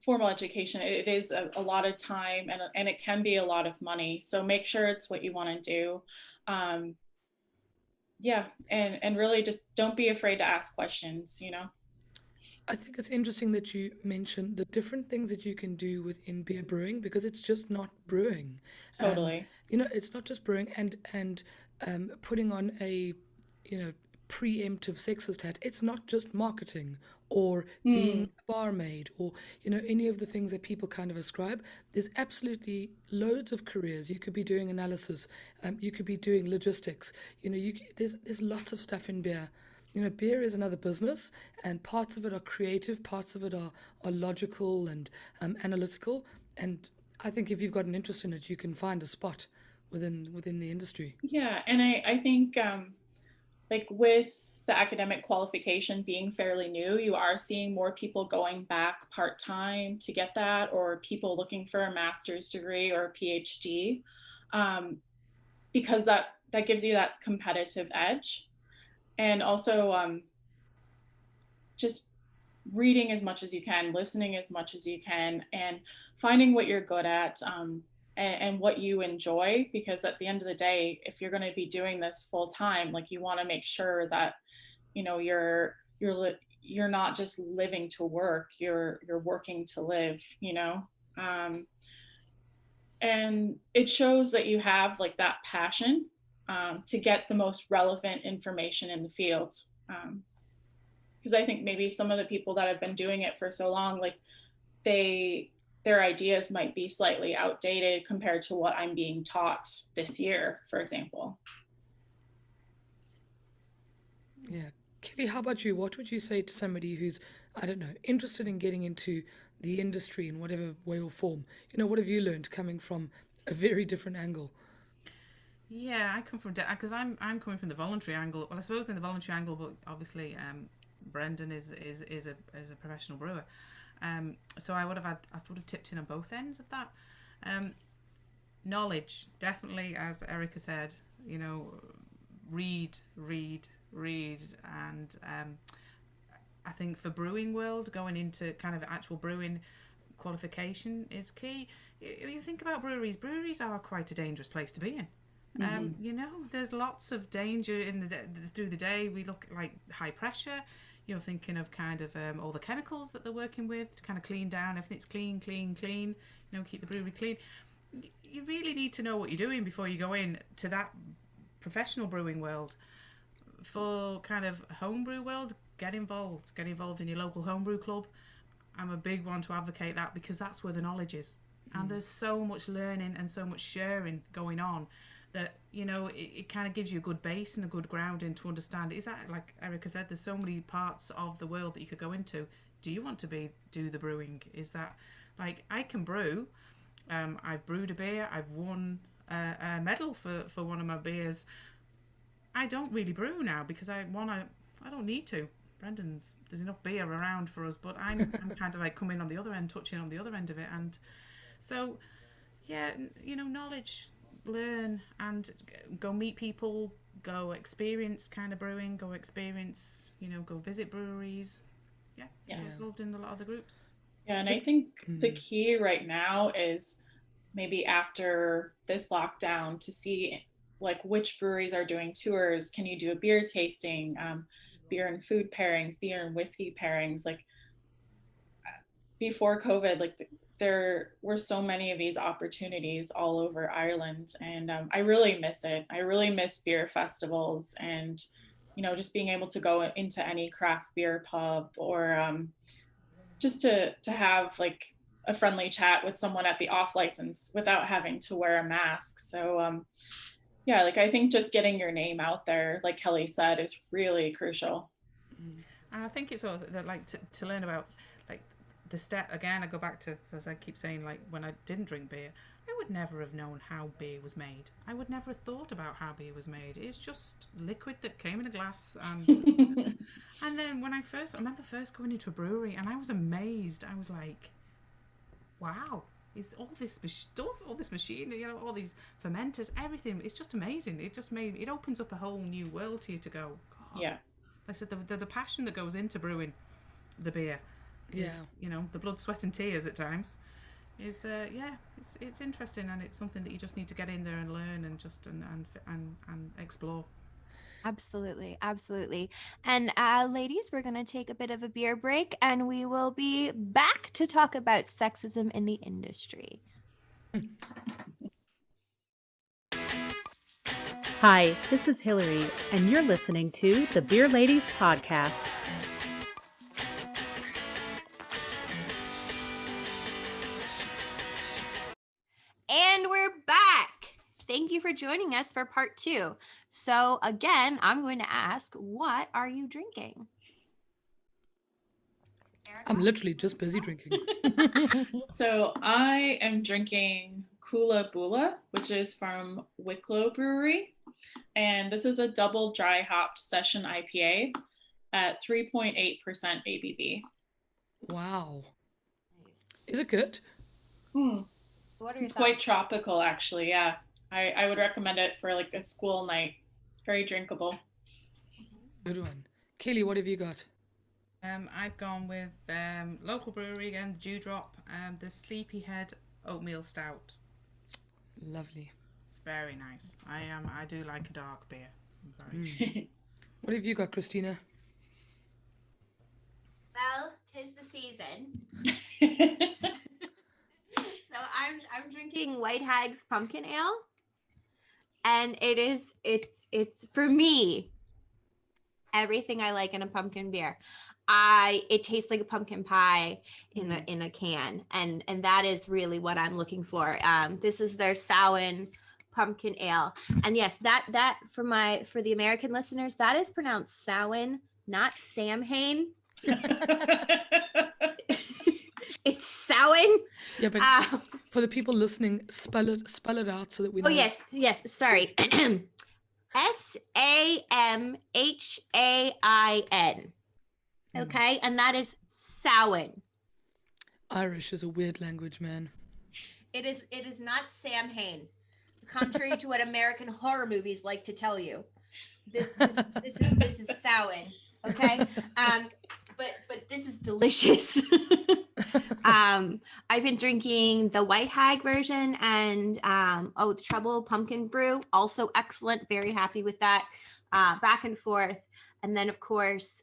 formal education, it is a lot of time and it can be a lot of money. So make sure it's what you want to do. And really just don't be afraid to ask questions, I think it's interesting that you mentioned the different things that you can do within beer brewing, because it's just not brewing. Totally. It's not just brewing and putting on a, preemptive sexist hat. It's not just marketing or being a barmaid or, any of the things that people kind of ascribe. There's absolutely loads of careers. You could be doing analysis. You could be doing logistics. There's lots of stuff in beer beer is another business, and parts of it are creative, parts of it are logical and analytical. And I think if you've got an interest in it, you can find a spot within the industry. Yeah, and I think like with the academic qualification being fairly new, you are seeing more people going back part-time to get that, or people looking for a master's degree or a PhD, because that gives you that competitive edge. And also just reading as much as you can, listening as much as you can, and finding what you're good at, and what you enjoy. Because at the end of the day, if you're going to be doing this full time, like, you want to make sure that you're not just living to work, you're working to live, and it shows that you have like that passion, to get the most relevant information in the field. Because I think maybe some of the people that have been doing it for so long, like, their ideas might be slightly outdated compared to what I'm being taught this year, for example. Yeah. Kelly, how about you? What would you say to somebody who's, I don't know, interested in getting into the industry in whatever way or form? What have you learned coming from a very different angle? Yeah, I come from because I'm coming from the voluntary angle. Well, I suppose in the voluntary angle, but obviously Brendan is a professional brewer. So I would have tipped in on both ends of that. Knowledge, definitely, as Erica said, read, and I think for brewing world, going into kind of actual brewing qualification is key. You think about breweries are quite a dangerous place to be in. There's lots of danger through the day. We look like high pressure. You're thinking of kind of all the chemicals that they're working with to kind of clean down. Everything's clean. Keep the brewery clean. You really need to know what you're doing before you go in to that professional brewing world. For kind of homebrew world, get involved in your local homebrew club. I'm a big one to advocate that, because that's where the knowledge is. And there's so much learning and so much sharing going on that it kind of gives you a good base and a good grounding to understand. Is that, like Erica said, there's so many parts of the world that you could go into. Do you want to do the brewing? Is that, like, I can brew. I've brewed a beer. I've won a medal for one of my beers. I don't really brew now because I don't need to. There's enough beer around for us, but I'm kind of like coming on the other end, touching on the other end of it. And so, yeah, knowledge, learn, and go meet people, go experience kind of brewing, go visit breweries. Yeah. Involved in a lot of the groups. Yeah, and I think the key right now is maybe after this lockdown to see like which breweries are doing tours. Can you do a beer tasting, beer and food pairings, beer and whiskey pairings? Like, before COVID, like, there were so many of these opportunities all over Ireland, and I really miss it. I really miss beer festivals, and just being able to go into any craft beer pub, or just to have like a friendly chat with someone at the off license without having to wear a mask. So yeah, like, I think just getting your name out there, like Kelly said, is really crucial. And I think it's all that, like, to learn about, like, the step. Again, I go back to, as I keep saying, like, when I didn't drink beer, I would never have known how beer was made. I would never have thought about how beer was made. It's just liquid that came in a glass. And and then when I remember first going into a brewery, and I was amazed. I was like, wow, is all this stuff, all this machine, all these fermenters, everything. It's just amazing. It opens up a whole new world to you to go, God. Yeah. Like I said, the passion that goes into brewing the beer. Yeah. The blood, sweat, and tears at times. Is it's interesting, and it's something that you just need to get in there and learn and just and explore. Absolutely. And ladies, we're going to take a bit of a beer break, and we will be back to talk about sexism in the industry. Hi, this is Hillary, and you're listening to the Beer Ladies Podcast. And we're back. Thank you for joining us for part 2. So again, I'm going to ask, what are you drinking? I'm literally just busy drinking. So I am drinking Kula Bula, which is from Wicklow Brewery. And this is a double dry hopped session IPA at 3.8% ABV. Wow. Is it good? What are It's quite tropical, actually. Yeah. I would recommend it for like a school night. Very drinkable. Good one. Kellie, what have you got? I've gone with local brewery again, Dewdrop, the Sleepyhead Oatmeal Stout. Lovely. It's very nice. I do like a dark beer. What have you got, Christina? Well, 'tis the season. So I'm drinking White Hag's pumpkin ale. And it's for me everything I like in a pumpkin beer. It tastes like a pumpkin pie in a can, and that is really what I'm looking for. This is their Samhain pumpkin ale, and yes, that for the American listeners, that is pronounced Samhain, not Samhain. It's Samhain. Yeah, but for the people listening, spell it out so that we know. Oh yes, sorry. SAMHAIN. Okay, and that is Samhain. Irish is a weird language, man. It is not Samhain, contrary to what American horror movies like to tell you. This is Samhain. Okay, but this is delicious. I've been drinking the White Hag version and the Trouble Pumpkin Brew, also excellent. Very happy with that. Back and forth, and then of course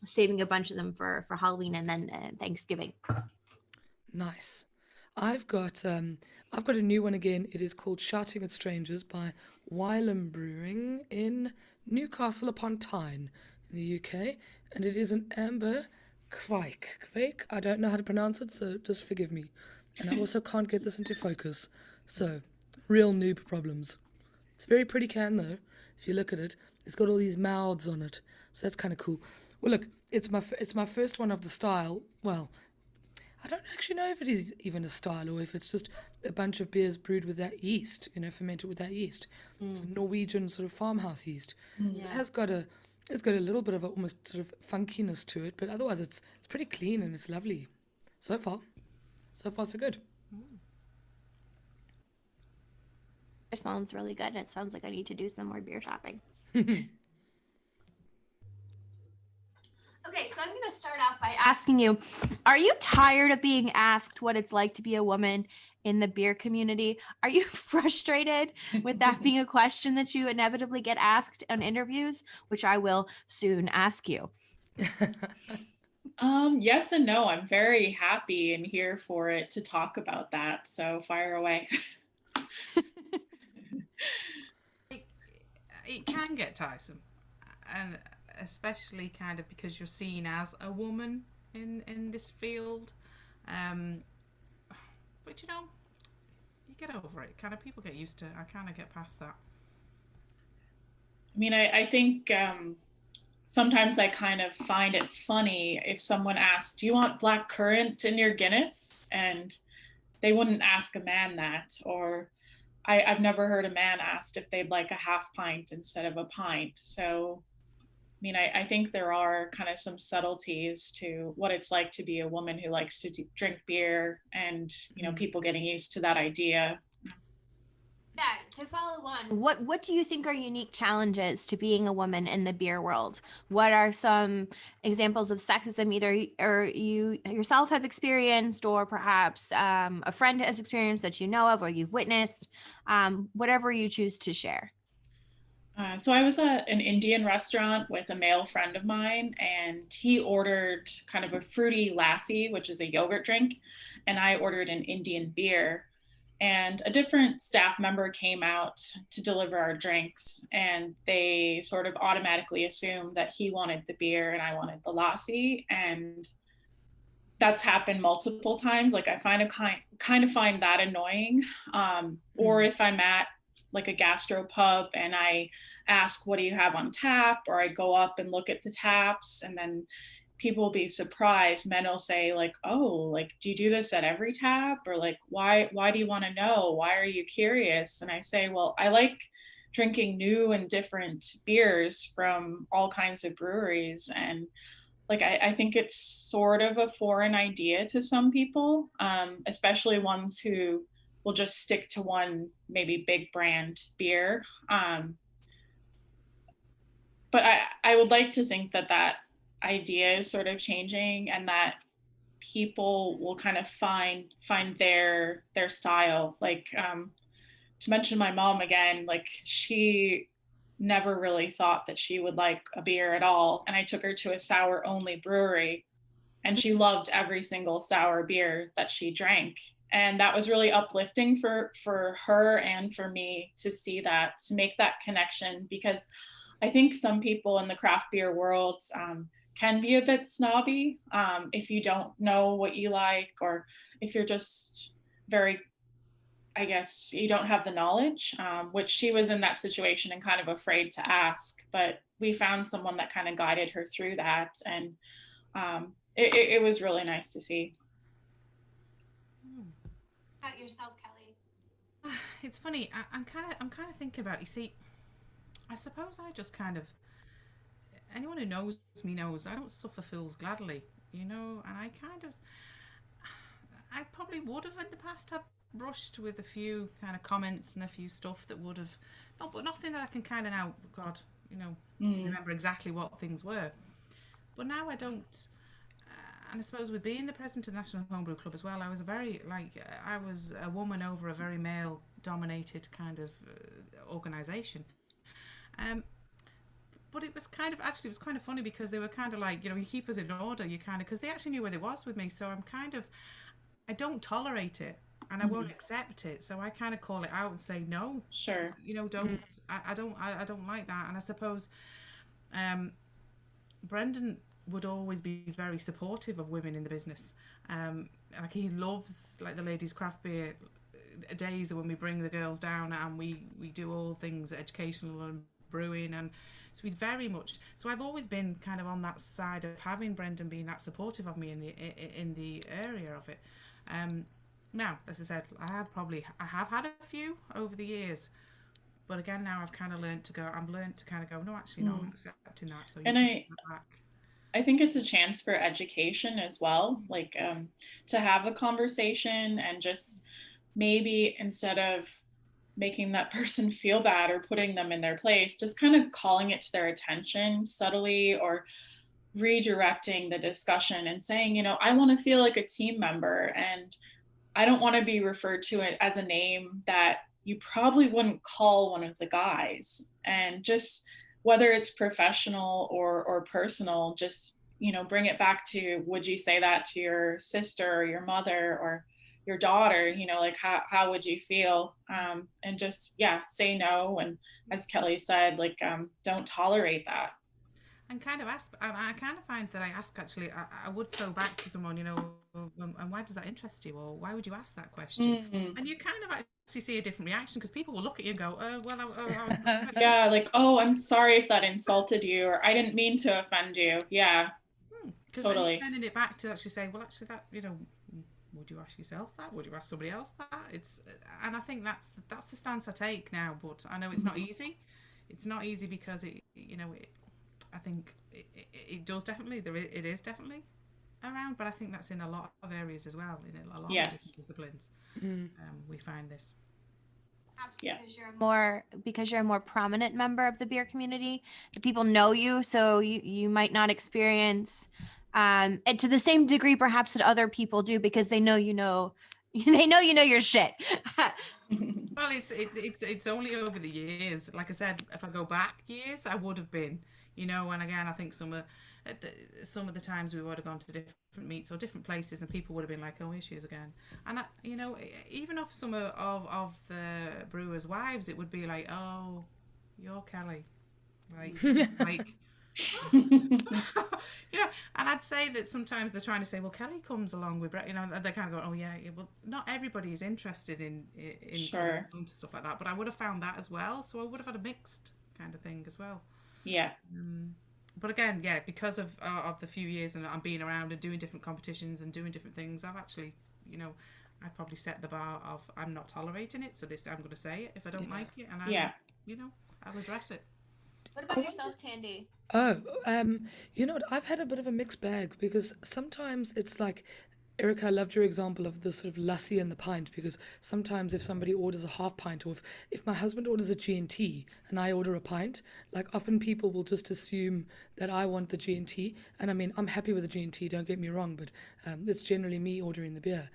saving a bunch of them for Halloween and then Thanksgiving. Nice. I've got a new one again. It is called Shouting at Strangers by Wylam Brewing in Newcastle upon Tyne in the UK, and it is an amber Kvike. I don't know how to pronounce it, so just forgive me. And I also can't get this into focus, so real noob problems. It's a very pretty can though. If you look at it, it's got all these mouths on it, so that's kind of cool. Well, look, it's my first one of the style. Well, I don't actually know if it is even a style or if it's just a bunch of beers brewed with that yeast, fermented with that yeast. It's a Norwegian sort of farmhouse yeast. So it's got a little bit of a almost sort of funkiness to it, but otherwise it's pretty clean and it's lovely. So far so good. It sounds really good. It sounds like I need to do some more beer shopping. Okay, so I'm going to start off by asking you, are you tired of being asked what it's like to be a woman in the beer community? Are you frustrated with that being a question that you inevitably get asked on interviews, which I will soon ask you? Yes and no. I'm very happy and here for it to talk about that. So fire away. It can get tiresome, and especially kind of because you're seen as a woman in this field. But you get over it. Kind of people get used to it. I kind of get past that. I mean, I think sometimes I kind of find it funny if someone asks, do you want black currant in your Guinness? And they wouldn't ask a man that. Or I've never heard a man asked if they'd like a half pint instead of a pint. So, I mean, I think there are kind of some subtleties to what it's like to be a woman who likes to drink beer and, people getting used to that idea. Yeah, to follow on, what do you think are unique challenges to being a woman in the beer world? What are some examples of sexism either you yourself have experienced or perhaps a friend has experienced that you know of or you've witnessed, whatever you choose to share? So I was at an Indian restaurant with a male friend of mine, and he ordered kind of a fruity lassi, which is a yogurt drink, and I ordered an Indian beer. And a different staff member came out to deliver our drinks, and they sort of automatically assumed that he wanted the beer and I wanted the lassi. And that's happened multiple times. Like I kind of find that annoying. Or if I'm at like a gastro pub and I ask, what do you have on tap? Or I go up and look at the taps, and then people will be surprised. Men will say like, oh, like, do you do this at every tap? Or like, why do you want to know? Why are you curious? And I say, well, I like drinking new and different beers from all kinds of breweries. And like, I think it's sort of a foreign idea to some people, especially ones who will just stick to one maybe big brand beer. But I would like to think that that idea is sort of changing, and that people will kind of find their style. Like, to mention my mom again, like, she never really thought that she would like a beer at all, and I took her to a sour only brewery, and she loved every single sour beer that she drank. And that was really uplifting for her and for me to see that, to make that connection, because I think some people in the craft beer world can be a bit snobby if you don't know what you like, or if you're just very, I guess, you don't have the knowledge, which she was in that situation and kind of afraid to ask. But we found someone that kind of guided her through that. And it was really nice to see. About yourself, Kellie. It's funny. I'm kind of thinking about. You see, I suppose I just kind of, anyone who knows me knows I don't suffer fools gladly, you know. And I probably would have in the past had brushed with a few kind of comments and a few stuff that would have, not, but nothing that I can kind of now, God, you know, remember exactly what things were. But now I don't. And I suppose with being the president of the National Homebrew Club as well, I was I was a woman over a very male-dominated kind of organisation. But it was kind of, actually, it was kind of funny because they were kind of like, you know, you keep us in order, you kind of, because they actually knew where they was with me. So I'm kind of, I don't tolerate it, and I won't accept it. So I kind of call it out and say, no, Sure. you know, don't, I don't like that. And I suppose Brendan would always be very supportive of women in the business. Like, he loves like the ladies craft beer days when we bring the girls down and we do all things educational and brewing, and so he's very much, so I've always been kind of on that side of having Brendan being that supportive of me in the area of it. Now, as I said, I have had a few over the years, but again now I've kind of learned to go, no, actually no, I'm not accepting that, so you And can take that back. I think it's a chance for education as well, like, to have a conversation, and just maybe instead of making that person feel bad or putting them in their place, just kind of calling it to their attention subtly, or redirecting the discussion and saying, you know, I want to feel like a team member, and I don't want to be referred to it as a name that you probably wouldn't call one of the guys. And just, whether it's professional or personal, just, you know, bring it back to, would you say that to your sister or your mother or your daughter? You know, like, how would you feel? And just, yeah, say no. And as Kellie said, like, don't tolerate that. And kind of ask, I kind of find that I ask, actually, I would throw back to someone, you know, and why does that interest you, or why would you ask that question? And you kind of actually see a different reaction, because people will look at you and go, Yeah, like, oh, I'm sorry if that insulted you, or I didn't mean to offend you. Yeah, because then totally. you're turning it back to actually say, well, actually, that, you know, would you ask yourself that? Would you ask somebody else that? And I think that's the stance I take now. But I know it's not easy. It's not easy because I think it does definitely, it is definitely around, but I think that's in a lot of areas as well, in a lot of different disciplines. We find this. Absolutely, because you're a more prominent member of the beer community. The people know you, so you might not experience and to the same degree perhaps that other people do, because they know they know your shit. Well, it's only over the years. Like I said, if I go back years, I would have been, you know. And again, I think some of the times we would have gone to different meets or different places, and people would have been like, "Oh, here she is again." And you know, even of some of the brewers' wives, it would be like, "Oh, you're Kellie," like You know, and I'd say that sometimes they're trying to say, well, Kelly comes along with, you know, and they're kind of going, oh yeah, well, not everybody is interested in Sure. coming to stuff like that, but I would have found that as well, so I would have had a mixed kind of thing as well. Yeah. But again, yeah, because of the few years and I'm being around and doing different competitions and doing different things, I've actually, you know, I probably set the bar of I'm not tolerating it, so this I'm going to say it if I don't like it, and Yeah. you know, I'll address it. What about yourself, Thandi? Oh, you know what? I've had a bit of a mixed bag because sometimes it's like, Erica, I loved your example of the sort of lassie and the pint because sometimes if somebody orders a half pint or if my husband orders a G&T and I order a pint, like often people will just assume that I want the G&T. And I mean, I'm happy with the G&T, don't get me wrong, but it's generally me ordering the beer.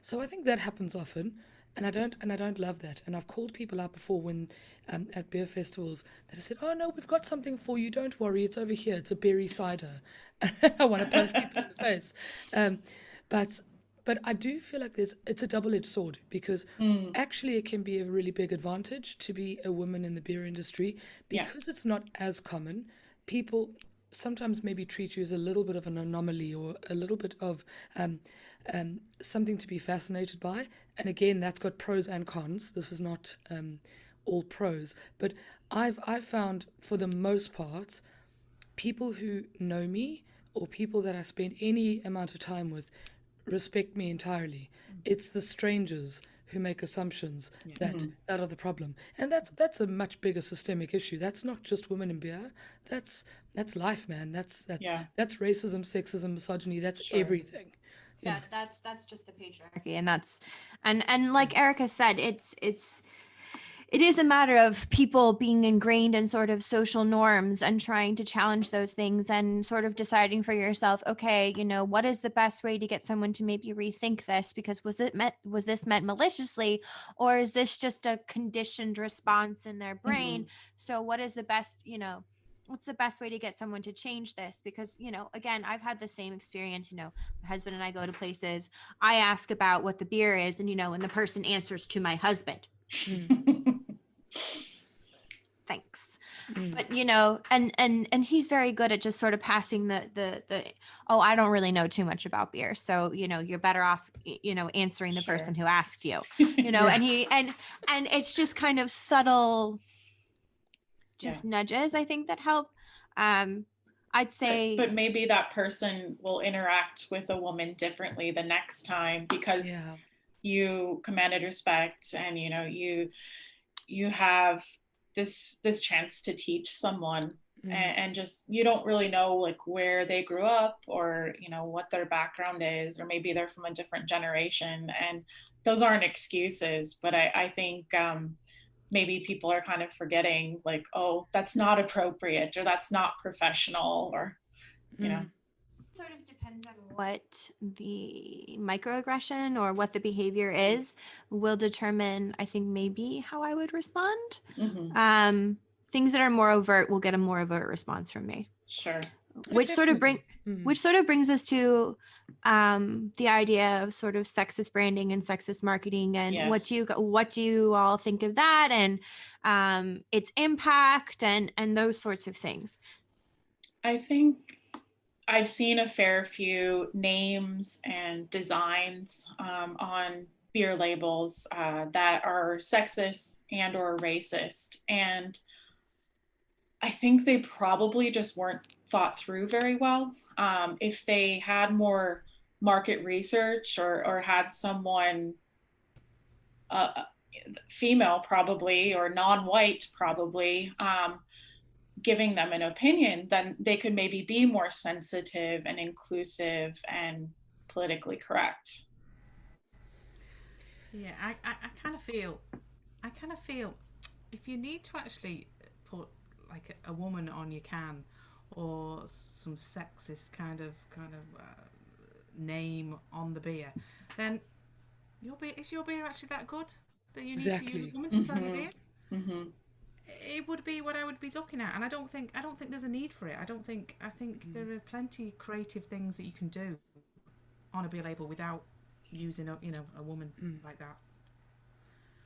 So I think that happens often. And I don't love that. And I've called people out before when at beer festivals that I said, "Oh no, we've got something for you. Don't worry, it's over here. It's a berry cider." I want to punch people in the face. Um, but but I do feel like it's a double-edged sword because actually it can be a really big advantage to be a woman in the beer industry Yeah. because it's not as common. People sometimes maybe treat you as a little bit of an anomaly or a little bit of something to be fascinated by. And again, that's got pros and cons. This is not all pros, but I've found for the most part, people who know me or people that I spend any amount of time with respect me entirely. It's the strangers who make assumptions that are the problem, and that's a much bigger systemic issue. That's not just women in beer. That's life, man. Yeah. That's racism, sexism, misogyny. That's Sure. everything. You Yeah, know. that's just the patriarchy, and that's and like Erica said, it is a matter of people being ingrained in sort of social norms and trying to challenge those things and sort of deciding for yourself, okay, you know, what is the best way to get someone to maybe rethink this? Because was this meant maliciously, or is this just a conditioned response in their brain? So what is the best, you know, what's the best way to get someone to change this? Because, you know, again, I've had the same experience. You know, my husband and I go to places, I ask about what the beer is, and, you know, and the person answers to my husband. Thanks. But, you know, and he's very good at just sort of passing the oh, I don't really know too much about beer, so, you know, you're better off, you know, answering the Sure. person who asked you, you know. Yeah. And he and it's just kind of subtle, just Yeah. nudges, I think, that help. I'd say But maybe that person will interact with a woman differently the next time because Yeah. you commanded respect, and you know you have this chance to teach someone, and just you don't really know like where they grew up, or you know what their background is, or maybe they're from a different generation, and those aren't excuses. But I think maybe people are kind of forgetting, like, oh, that's not appropriate, or that's not professional, or you know. sort of depends on what the microaggression or what the behavior is, will determine, I think, maybe how I would respond. Things that are more overt will get a more overt response from me. Sure. Which sort of Definitely. which sort of brings us to the idea of sort of sexist branding and sexist marketing, and what do you all think of that, and its impact, and those sorts of things? I think I've seen a fair few names and designs on beer labels that are sexist and or racist, and I think they probably just weren't thought through very well. If they had more market research, or had someone female probably, or non-white probably, giving them an opinion, then they could maybe be more sensitive and inclusive and politically correct. Yeah, I kind of feel if you need to actually put like a woman on your can, or some sexist name on the beer, then is your beer actually that good that you need to use Exactly. a woman to sell your beer? It would be what I would be looking at, and I don't think there's a need for it. I think there are plenty of creative things that you can do on a beer label without using a woman like that.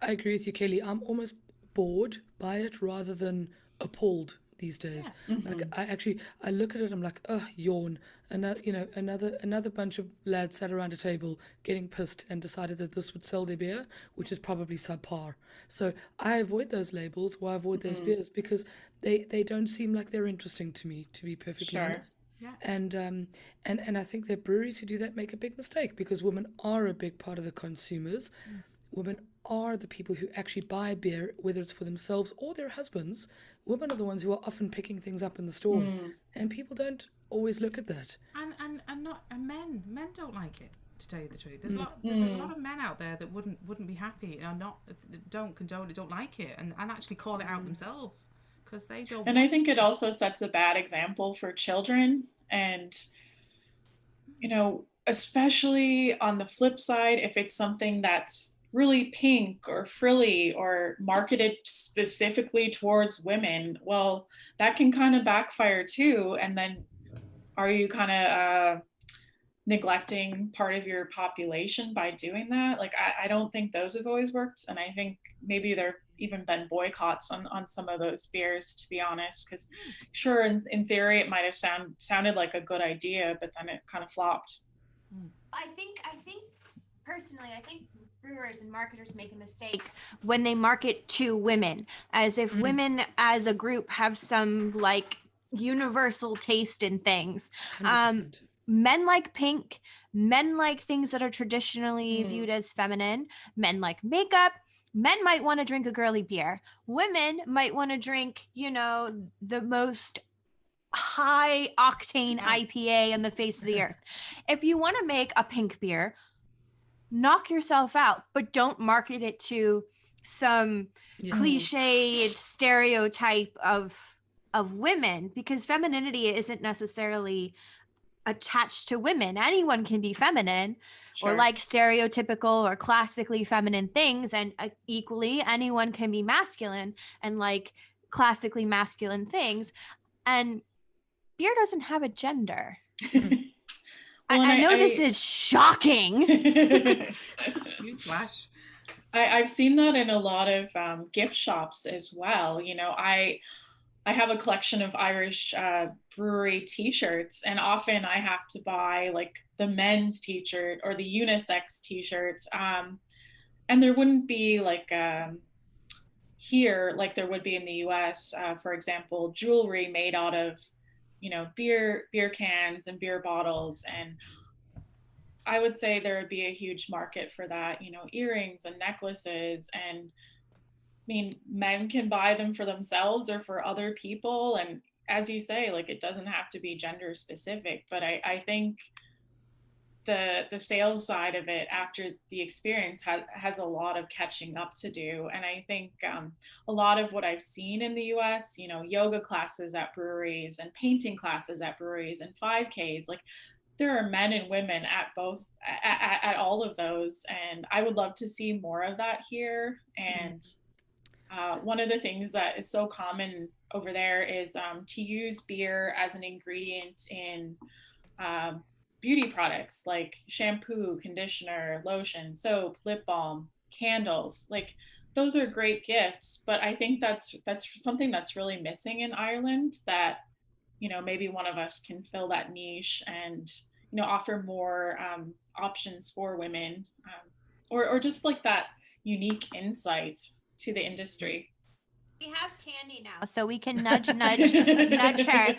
I agree with you, Kelly. I'm almost bored by it rather than appalled these days. Yeah. Like I look at it, I'm like, oh, yawn. Another bunch of lads sat around a table getting pissed and decided that this would sell their beer, which is probably subpar. So I avoid those labels, or I avoid those beers, because they don't seem like they're interesting to me, to be perfectly honest. Yeah. And I think that breweries who do that make a big mistake, because women are a big part of the consumers. Women are the people who actually buy beer, whether it's for themselves or their husbands. Women are the ones who are often picking things up in the store, and people don't always look at that. And men don't like it, to tell you the truth. There's a lot of men out there that wouldn't be happy, and don't condone it, don't like it, and actually call it out themselves, because they don't. And I think it also sets a bad example for children, and especially on the flip side, if it's something that's really pink or frilly or marketed specifically towards women, well, that can kind of backfire too. And then are you kind of neglecting part of your population by doing that? Like, I don't think those have always worked. And I think maybe there even been boycotts on some of those beers, to be honest, because sure, in theory, it might have sounded like a good idea, but then it kind of flopped. I think personally, I think brewers and marketers make a mistake when they market to women, as if women as a group have some like universal taste in things. 100%. Men like pink, men like things that are traditionally viewed as feminine, men like makeup. Men might want to drink a girly beer. Women might want to drink, the most high octane IPA on the face of the earth. If you want to make a pink beer, knock yourself out, but don't market it to some cliched stereotype of women, because femininity isn't necessarily attached to women. Anyone can be feminine or like stereotypical or classically feminine things, and equally anyone can be masculine and like classically masculine things. And beer doesn't have a gender. Well, I know this is shocking. Flash. I've seen that in a lot of gift shops as well. I have a collection of Irish brewery t-shirts, and often I have to buy like the men's t-shirt or the unisex t-shirts. And there wouldn't be like here, like there would be in the US, for example, jewelry made out of beer cans and beer bottles. And I would say there would be a huge market for that, earrings and necklaces. And I mean, men can buy them for themselves or for other people. And as you say, like, it doesn't have to be gender specific, but I think the sales side of it after the experience has a lot of catching up to do. And I think a lot of what I've seen in the US, yoga classes at breweries and painting classes at breweries and 5Ks, like there are men and women at both, at all of those. And I would love to see more of that here. And one of the things that is so common over there is to use beer as an ingredient in beauty products like shampoo, conditioner, lotion, soap, lip balm, candles. Like those are great gifts, but I think that's something that's really missing in Ireland, that maybe one of us can fill that niche and offer more options for women, or just like that unique insight to the industry. We have Thandi now, so we can nudge her.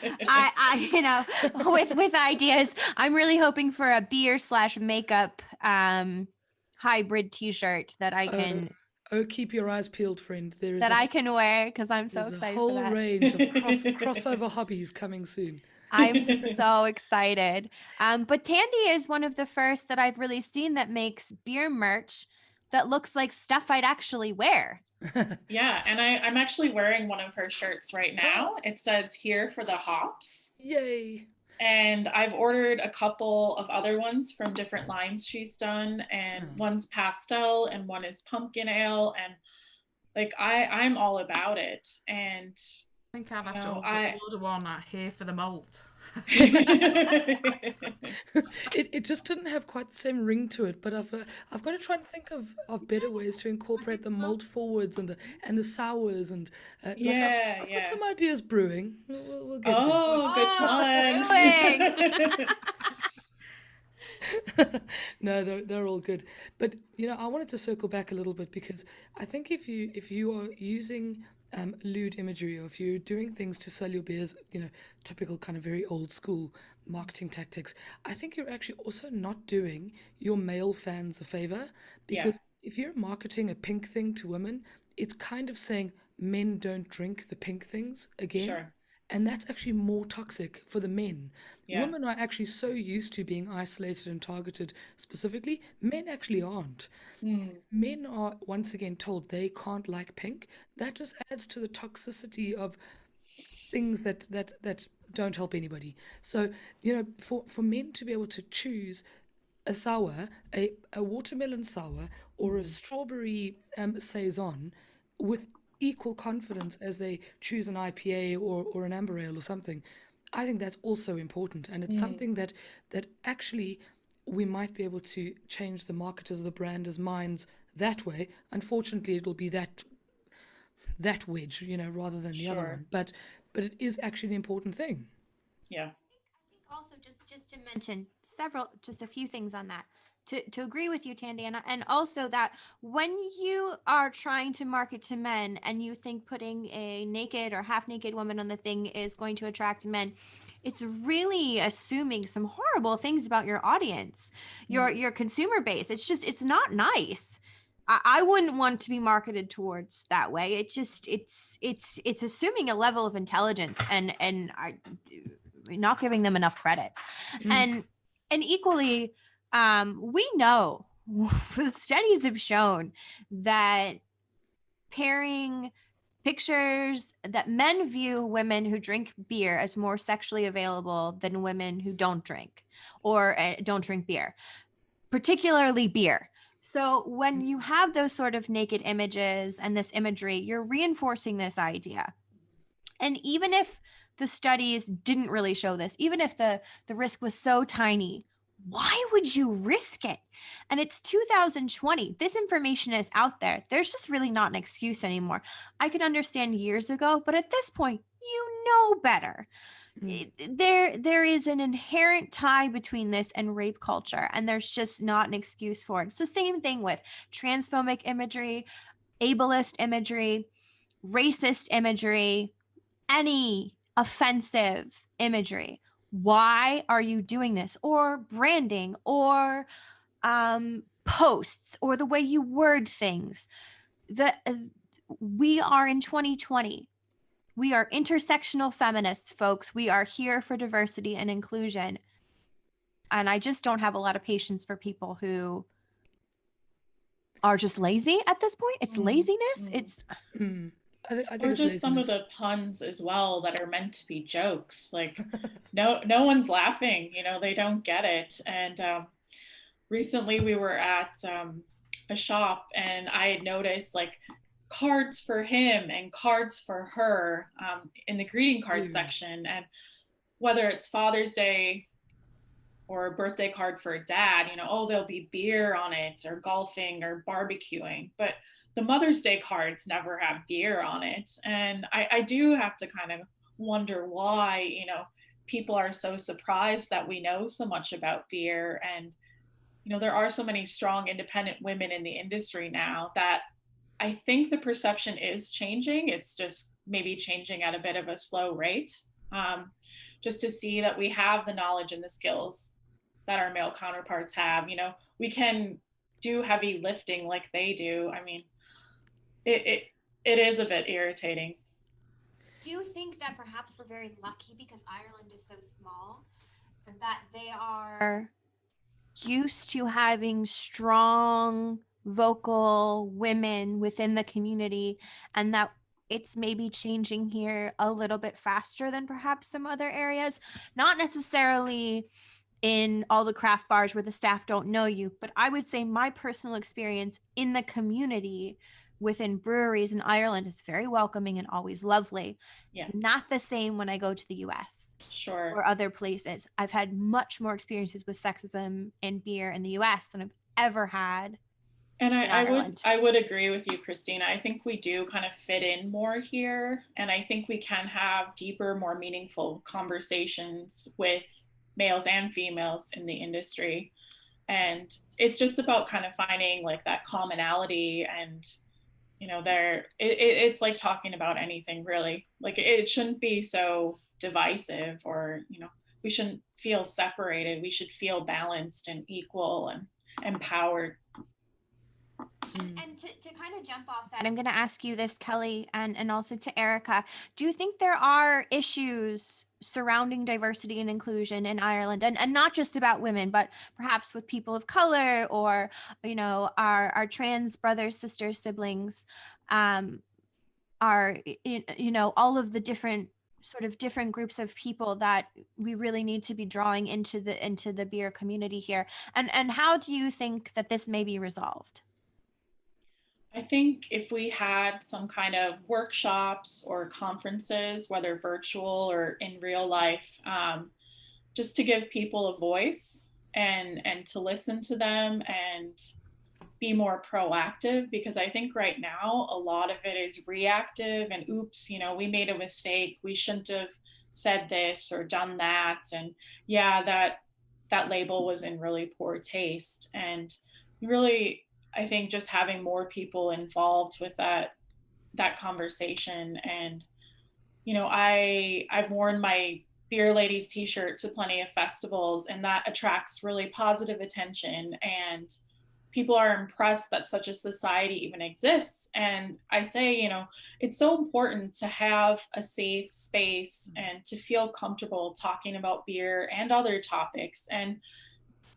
With ideas. I'm really hoping for a beer/makeup hybrid T-shirt that I can. Keep your eyes peeled, friend. I can wear, because I'm so excited for that. There's a whole range of crossover hobbies coming soon. I'm so excited. But Thandi is one of the first that I've really seen that makes beer merch that looks like stuff I'd actually wear. Yeah, and I'm actually wearing one of her shirts right now. It says "Here for the hops." Yay! And I've ordered a couple of other ones from different lines she's done, and one's pastel and one is pumpkin ale, and like I'm all about it. And I think I'll have to order one at Here for the Malt. It just didn't have quite the same ring to it, but I've got to try and think of better ways to incorporate the malt forwards and the sours and like Yeah, I've got yeah. some ideas brewing. We'll get Oh, good Oh, fun. there. No, they're all good. But I wanted to circle back a little bit because I think if you are using lewd imagery, or if you're doing things to sell your beers, typical kind of very old school marketing tactics, I think you're actually also not doing your male fans a favor, Yeah, because if you're marketing a pink thing to women, it's kind of saying men don't drink the pink things again. sure. And that's actually more toxic for the men. Yeah. Women are actually so used to being isolated and targeted specifically. Men actually aren't. Mm, Men are once again told they can't like pink. That just adds to the toxicity of things that don't help anybody. So, for men to be able to choose a sour, a watermelon sour, or a strawberry saison with equal confidence as they choose an IPA or an amber ale or something, I think that's also important, and it's mm, something that actually we might be able to change the marketers, the branders' minds that way. Unfortunately, it'll be that wedge, rather than the other sure. one. But it is actually an important thing. Yeah. also just to mention just a few things on that. To agree with you, Tandy, and also that when you are trying to market to men and you think putting a naked or half naked woman on the thing is going to attract men, it's really assuming some horrible things about your audience, Mm, your consumer base. It's not nice. I wouldn't want to be marketed towards that way. It's assuming a level of intelligence, and I not giving them enough credit. Mm. And equally, we know the studies have shown that pairing pictures, that men view women who drink beer as more sexually available than women who don't drink or don't drink beer, particularly beer. So when you have those sort of naked images and this imagery, you're reinforcing this idea. And even if the studies didn't really show this, even if the risk was so tiny, why would you risk it? And it's 2020. This information is out there. There's just really not an excuse anymore. I could understand years ago, but at this point, you know better. Mm. There is an inherent tie between this and rape culture, and there's just not an excuse for it. It's the same thing with transphobic imagery, ableist imagery, racist imagery, any offensive imagery. Why are you doing this? Or branding, or posts, or the way you word things. We are in 2020. We are intersectional feminists, folks. We are here for diversity and inclusion. And I just don't have a lot of patience for people who are just lazy at this point. It's mm, laziness. mm. It's Mm. I think Or it's just some of laziness. the puns as well that are meant to be jokes. Like, no one's laughing. They don't get it. And recently we were at a shop, and I had noticed like cards for him and cards for her in the greeting card Ew. section. And whether it's Father's Day or a birthday card for a dad, oh, there'll be beer on it, or golfing or barbecuing. But the Mother's Day cards never have beer on it. And I do have to kind of wonder why, people are so surprised that we know so much about beer. And, there are so many strong, independent women in the industry now that I think the perception is changing. It's just maybe changing at a bit of a slow rate. Just to see that we have the knowledge and the skills that our male counterparts have. We can do heavy lifting like they do. I mean, it is a bit irritating. Do you think that perhaps we're very lucky because Ireland is so small that they are used to having strong vocal women within the community, and that it's maybe changing here a little bit faster than perhaps some other areas? Not necessarily in all the craft bars where the staff don't know you, but I would say my personal experience in the community within breweries in Ireland is very welcoming and always lovely. Yeah. It's not the same when I go to the US Sure. or other places. I've had much more experiences with sexism in beer in the US than I've ever had And in Ireland. I would agree with you, Christina. I think we do kind of fit in more here. And I think we can have deeper, more meaningful conversations with males and females in the industry. And it's just about kind of finding like that commonality. And you know, it's like talking about anything really. Like it shouldn't be so divisive, or you know, we shouldn't feel separated. We should feel balanced and equal and empowered. And to kind of jump off that, I'm going to ask you this, Kellie, and also to Erica. Do you think there are issues surrounding diversity and inclusion in Ireland, and not just about women, but perhaps with people of color, or, you know, our trans brothers, sisters, siblings, are, you know, all of the different groups of people that we really need to be drawing into the beer community here? And how do you think that this may be resolved? I think if we had some kind of workshops or conferences, whether virtual or in real life, just to give people a voice and to listen to them and be more proactive, because I think right now a lot of it is reactive and oops, you know, we made a mistake. We shouldn't have said this or done that. And yeah, that label was in really poor taste. And really, I think just having more people involved with that conversation. And you know, I've worn my Beer Ladies t-shirt to plenty of festivals, and that attracts really positive attention, and people are impressed that such a society even exists. And I say, you know, it's so important to have a safe space and to feel comfortable talking about beer and other topics. And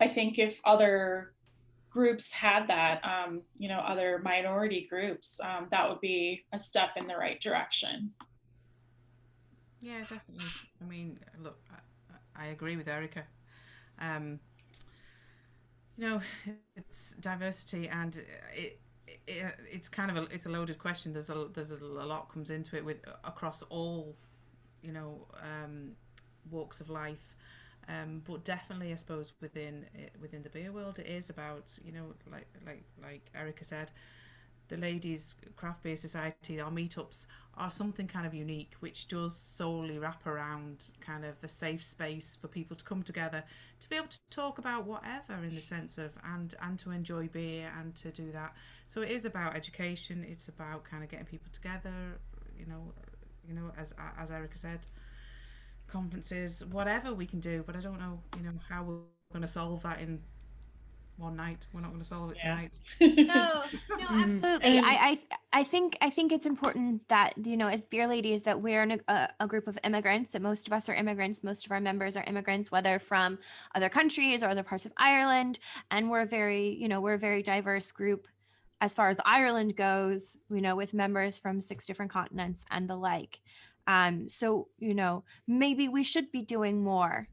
I think if other groups had that, you know, other minority groups, that would be a step in the right direction. Yeah, definitely. I mean, look, I agree with Erica. Um, you know, it's diversity, and it's kind of it's a loaded question. There's a lot comes into it with across all, you know, walks of life. But definitely, I suppose within the beer world, it is about, you know, like Erica said, the Ladies Craft Beer Society, our meetups are something kind of unique, which does solely wrap around kind of the safe space for people to come together to be able to talk about whatever, in the sense of and to enjoy beer and to do that. So it is about education. It's about kind of getting people together. You know, as Erica said, conferences, whatever we can do. But I don't know, you know, how we're going to solve that in one night. We're not going to solve it tonight. No, absolutely. I think it's important that, you know, as beer ladies, that we're in a group of immigrants, that most of us are immigrants, most of our members are immigrants, whether from other countries or other parts of Ireland. And we're a very diverse group as far as Ireland goes, you know, with members from 6 different continents and the like. So, you know, maybe we should be doing more,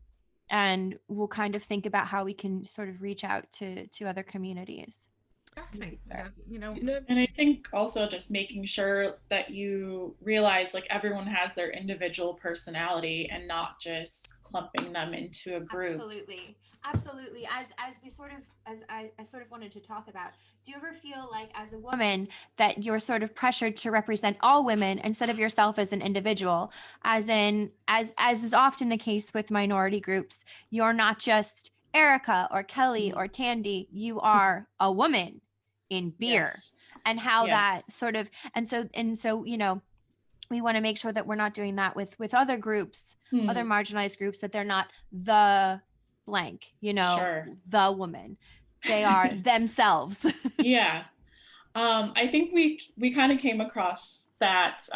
and we'll kind of think about how we can sort of reach out to other communities. Exactly. You know, And I think also just making sure that you realize like everyone has their individual personality and not just clumping them into a group. Absolutely. As we sort of, as I sort of wanted to talk about, do you ever feel like as a woman that you're sort of pressured to represent all women instead of yourself as an individual? As is often the case with minority groups, you're not just Erica or Kellie or Thandi, you are a woman in beer. Yes. And how that Yes. sort of, and so, you know, we want to make sure that we're not doing that with other groups, other marginalized groups, that they're not the blank, you know, Sure. the woman. They are themselves. Yeah. I think we kind of came across that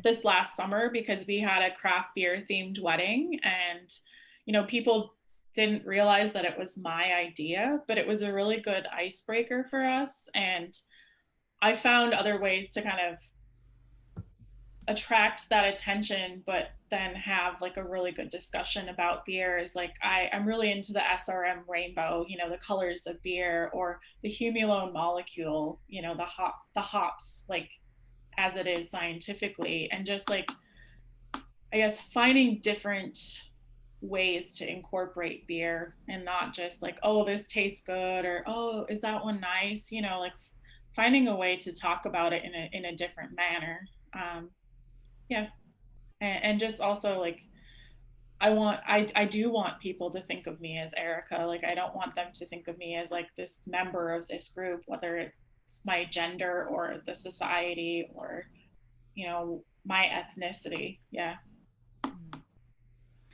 this last summer because we had a craft beer themed wedding, and you know, people didn't realize that it was my idea, but it was a really good icebreaker for us. And I found other ways to kind of attract that attention, but then have like a really good discussion about beer is like I'm really into the SRM rainbow, you know, the colors of beer, or the humulone molecule, you know, the hops, like as it is scientifically, and just like I guess finding different ways to incorporate beer and not just like, oh, this tastes good, or oh, is that one nice, you know, like finding a way to talk about it in a different manner. Yeah. And just also like I do want people to think of me as Erica. Like I don't want them to think of me as like this member of this group, whether it's my gender or the society or, you know, my ethnicity. Yeah.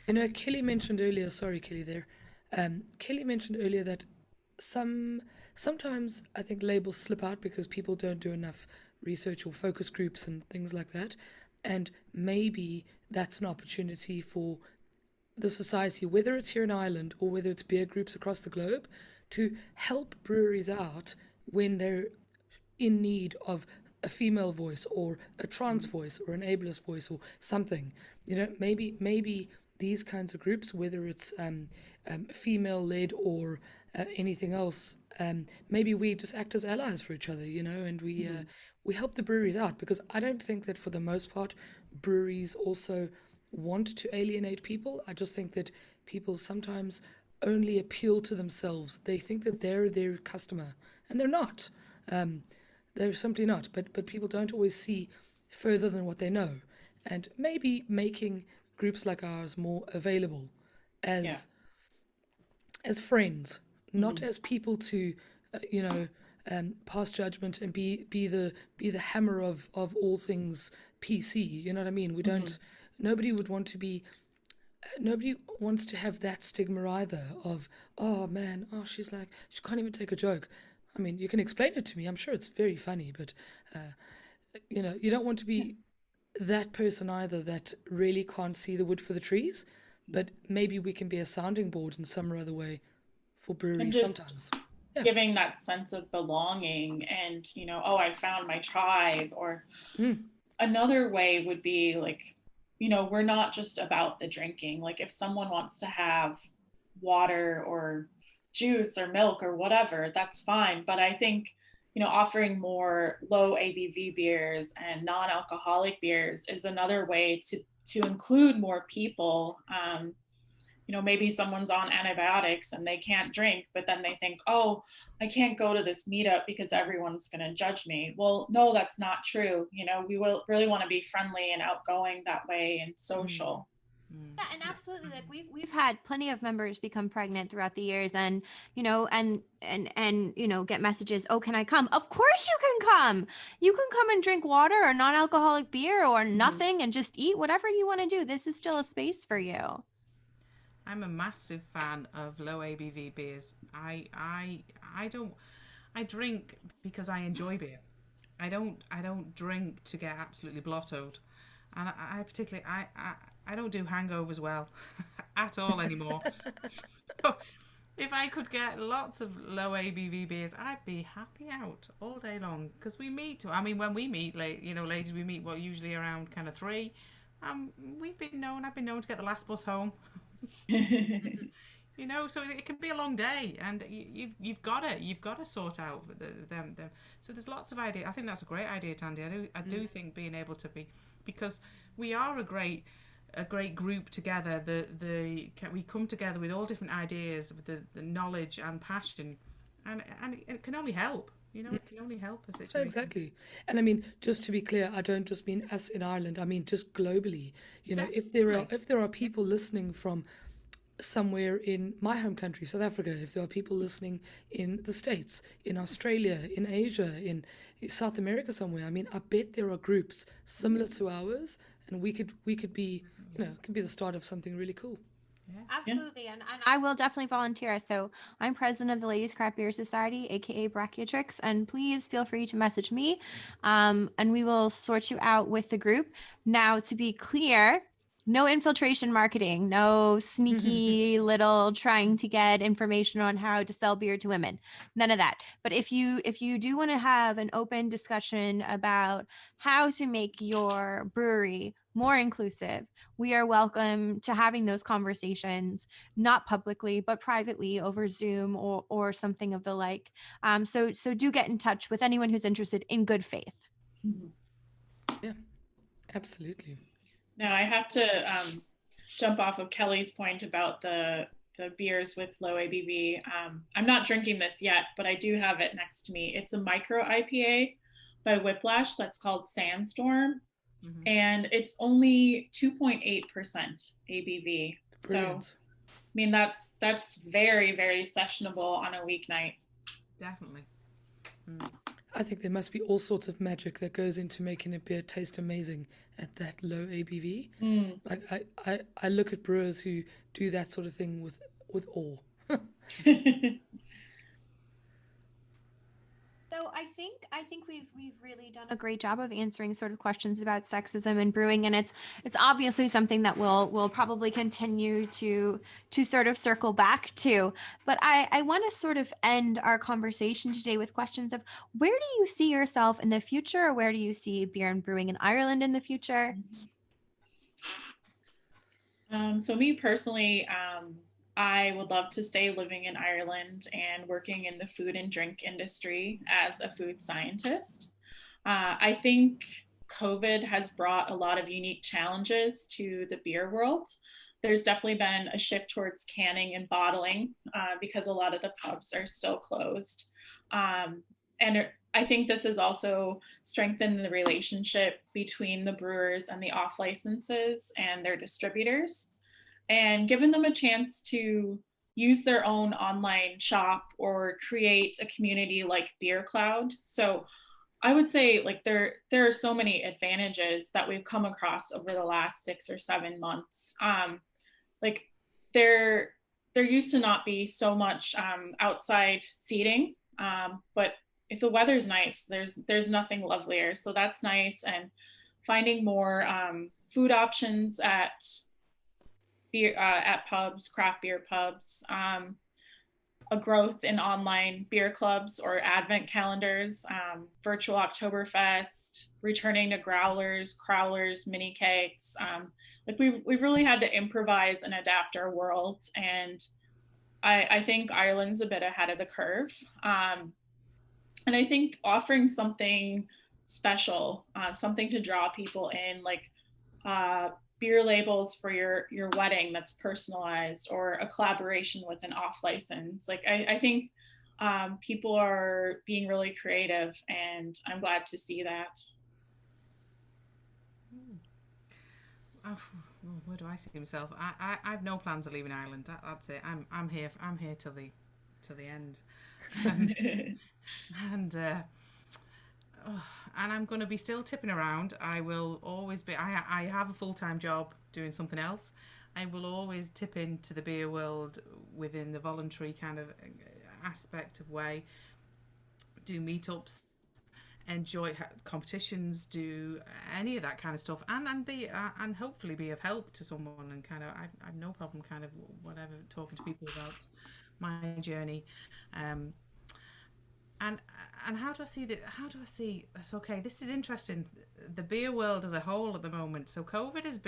You know, Kelly mentioned earlier, sorry, Kelly, there. Kelly mentioned earlier that sometimes I think labels slip out because people don't do enough research or focus groups and things like that. And maybe that's an opportunity for the society, whether it's here in Ireland or whether it's beer groups across the globe, to help breweries out when they're in need of a female voice or a trans voice or an ableist voice or something. You know, maybe these kinds of groups, whether it's female led or anything else, maybe we just act as allies for each other, you know, and we help the breweries out, because I don't think that for the most part breweries also want to alienate people. I just think that people sometimes only appeal to themselves. They think that they're their customer, and they're not. They're simply not. But people don't always see further than what they know, and maybe making groups like ours more available as as friends, not as people to, you know, pass judgment and be the hammer of all things PC. You know what I mean? We don't. Nobody would want to be. Nobody wants to have that stigma either of, oh man, oh she can't even take a joke. I mean, you can explain it to me. I'm sure it's very funny, but you know, you don't want to be that person either that really can't see the wood for the trees. But maybe we can be a sounding board in some or other way for breweries sometimes. Yeah. Giving that sense of belonging and, you know, oh, I found my tribe. Or another way would be like, you know, we're not just about the drinking. Like if someone wants to have water or juice or milk or whatever, that's fine. But I think, you know, offering more low ABV beers and non-alcoholic beers is another way to include more people. You know, maybe someone's on antibiotics and they can't drink, but then they think, oh, I can't go to this meetup because everyone's going to judge me. Well, no, that's not true. You know, we will really want to be friendly and outgoing that way and social. Yeah, and absolutely. Like we've had plenty of members become pregnant throughout the years, and you know, and you know, get messages. Oh, can I come? Of course you can come. You can come and drink water or non-alcoholic beer or nothing, and just eat whatever you want to do. This is still a space for you. I'm a massive fan of low ABV beers. I drink because I enjoy beer. I don't drink to get absolutely blottoed. And I particularly I don't do hangovers well at all anymore. So if I could get lots of low ABV beers, I'd be happy out all day long, because we meet. I mean, when we meet, you know, ladies, we meet usually around kind of 3. I've been known to get the last bus home. You know, so it can be a long day, and you've got to sort out them. So there's lots of ideas. I think that's a great idea, Thandi. I do think being able to be, because we are a great group together. We come together with all different ideas, with the knowledge and passion, and it can only help. You know, it can only help a situation. Exactly. And I mean, just to be clear, I don't just mean us in Ireland. I mean just globally. You know, if there are people listening from somewhere in my home country, South Africa, if there are people listening in the States, in Australia, in Asia, in South America somewhere, I mean, I bet there are groups similar to ours, and we could be, you know, it could be the start of something really cool. Yeah. Absolutely. Yeah. And I will definitely volunteer. So I'm president of the Ladies Craft Beer Society, aka Brachiotrix, and please feel free to message me, and we will sort you out with the group. Now, to be clear, no infiltration marketing, no sneaky little trying to get information on how to sell beer to women, none of that. But if you do want to have an open discussion about how to make your brewery more inclusive, we are welcome to having those conversations, not publicly but privately over Zoom or something of the like. So do get in touch with anyone who's interested in good faith. Yeah, absolutely. Now I have to jump off of Kellie's point about the beers with low ABV. I'm not drinking this yet, but I do have it next to me. It's a micro IPA by Whiplash that's called Sandstorm, and it's only 2.8% ABV. Brilliant. So, I mean, that's very, very sessionable on a weeknight. Definitely. I think there must be all sorts of magic that goes into making a beer taste amazing at that low ABV. Like I look at brewers who do that sort of thing with awe. So I think we've really done a great job of answering sort of questions about sexism in brewing, and it's obviously something that we'll probably continue to sort of circle back to. But I want to sort of end our conversation today with questions of, where do you see yourself in the future, or where do you see beer and brewing in Ireland in the future? So me personally, I would love to stay living in Ireland and working in the food and drink industry as a food scientist. I think COVID has brought a lot of unique challenges to the beer world. There's definitely been a shift towards canning and bottling because a lot of the pubs are still closed. And I think this has also strengthened the relationship between the brewers and the off licenses and their distributors, and given them a chance to use their own online shop or create a community like Beer Cloud. So I would say, like, there are so many advantages that we've come across over the last 6 or 7 months. Like, there used to not be so much outside seating, but if the weather's nice, there's nothing lovelier. So that's nice. And finding more food options at pubs, craft beer pubs, a growth in online beer clubs or advent calendars, virtual Oktoberfest, returning to growlers, crowlers, mini kegs. Like we've really had to improvise and adapt our world. And I think Ireland's a bit ahead of the curve. And I think offering something special, something to draw people in, like beer labels for your wedding that's personalized, or a collaboration with an off license. Like I think people are being really creative, and I'm glad to see that. Where do I see myself? I have no plans of leaving Ireland. That's it. I'm here till the end. And I'm going to be still tipping around. I will always be. I have a full-time job doing something else. I will always tip into the beer world within the voluntary kind of aspect of way. Do meetups, enjoy competitions, do any of that kind of stuff, and be and hopefully be of help to someone. And kind of, I've no problem kind of whatever talking to people about my journey. And how do I see that? How do I see? So, okay, this is interesting. The beer world as a whole at the moment. So COVID has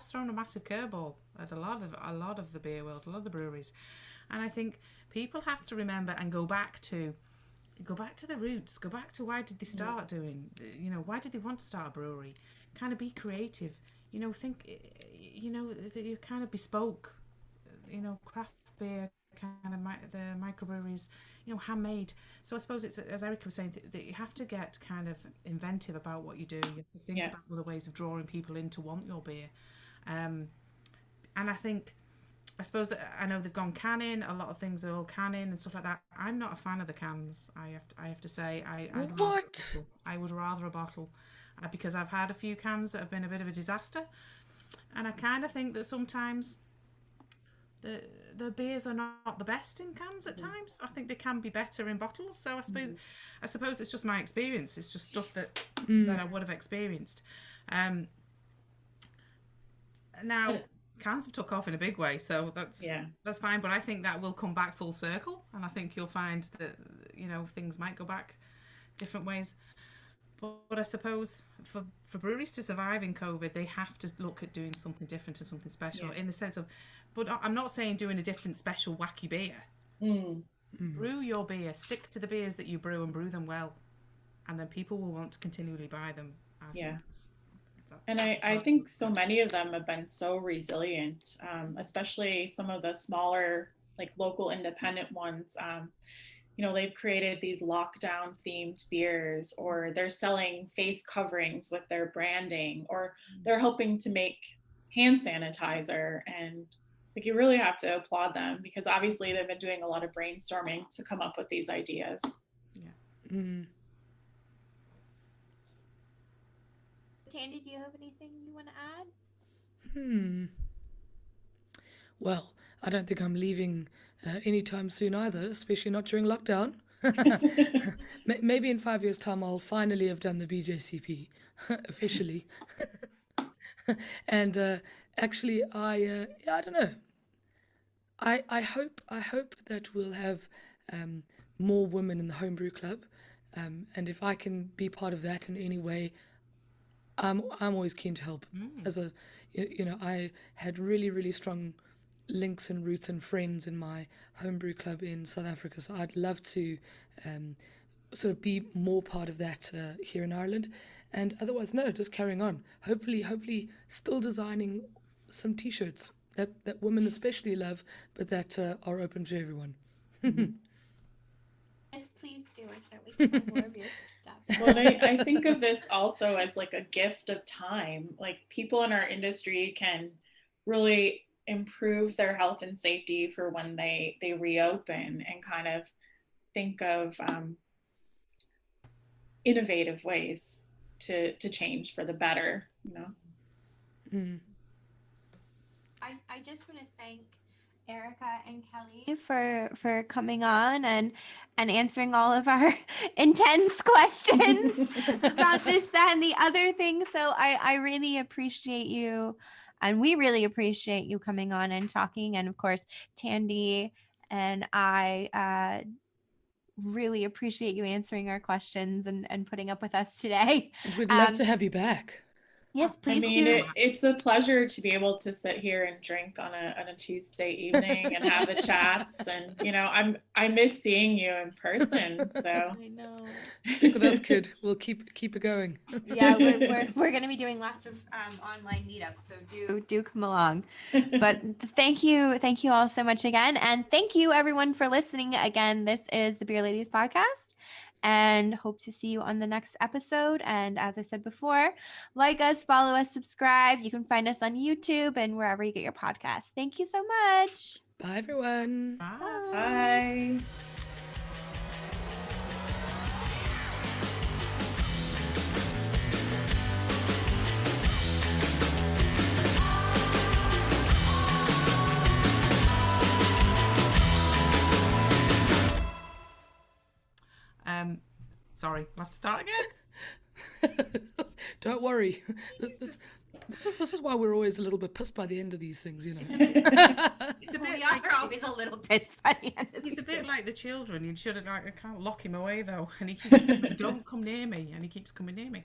thrown a massive curveball at a lot of the beer world, a lot of the breweries, and I think people have to remember and go back to the roots. Go back to, why did they start doing? Why did they want to start a brewery? Kind of be creative. Think. You kind of bespoke. Craft beer. Kind of the microbreweries, handmade. So I suppose it's, as Erica was saying, that you have to get kind of inventive about what you do. You have to think about other ways of drawing people in to want your beer. And I suppose I know they've gone canning. A lot of things are all canning and stuff like that. I'm not a fan of the cans. I have to say, I would rather a bottle, because I've had a few cans that have been a bit of a disaster, and I kind of think that sometimes the beers are not the best in cans at times. I think they can be better in bottles. So I suppose it's just my experience. It's just stuff that I would have experienced. Now, cans have took off in a big way, so that's fine. But I think that will come back full circle, and I think you'll find that things might go back different ways. But I suppose for breweries to survive in COVID, they have to look at doing something different and something special in the sense of. But I'm not saying doing a different special wacky beer. Brew your beer, stick to the beers that you brew and brew them well, and then people will want to continually buy them. And I think so many of them have been so resilient, especially some of the smaller, like local independent ones. They've created these lockdown themed beers, or they're selling face coverings with their branding, or they're helping to make hand sanitizer. And like, you really have to applaud them, because obviously they've been doing a lot of brainstorming to come up with these ideas. Thandi, do you have anything you want to add? Well, I don't think I'm leaving anytime soon either, especially not during lockdown. Maybe in 5 years' time I'll finally have done the BJCP officially. And actually, I don't know. I hope that we'll have more women in the Homebrew Club, and if I can be part of that in any way, I'm always keen to help. As a, I had really, really strong links and roots and friends in my Homebrew Club in South Africa, so I'd love to sort of be more part of that here in Ireland. And otherwise, no, just carrying on. Hopefully still designing some T-shirts that women especially love, but that are open to everyone. Yes, please do. I can't wait to know more of your stuff. Well, I think of this also as like a gift of time. Like, people in our industry can really improve their health and safety for when they reopen, and kind of think of innovative ways to change for the better, I just want to thank Erica and Kellie for coming on and answering all of our intense questions about this, that, and the other thing. So I really appreciate you, and we really appreciate you coming on and talking. And of course, Thandi and I really appreciate you answering our questions and putting up with us today. And we'd love to have you back. Yes, please do. It's a pleasure to be able to sit here and drink on a Tuesday evening and have the chats. And I miss seeing you in person. So I know. Stick with us, kid. We'll keep it going. Yeah, we're going to be doing lots of online meetups, so do come along. But thank you all so much again, and thank you everyone for listening again. This is the Beer Ladies podcast, and hope to see you on the next episode. And as I said before, like us, follow us, subscribe. You can find us on YouTube and wherever you get your podcasts. Thank you so much. Bye, everyone. Bye. Sorry, we'll have to start again. Don't worry. This is why we're always a little bit pissed by the end of these things, It's a bit We are always a little pissed by the end of He's these. a bit like the children. You should have I can't lock him away though, and he keeps don't come near me, and he keeps coming near me.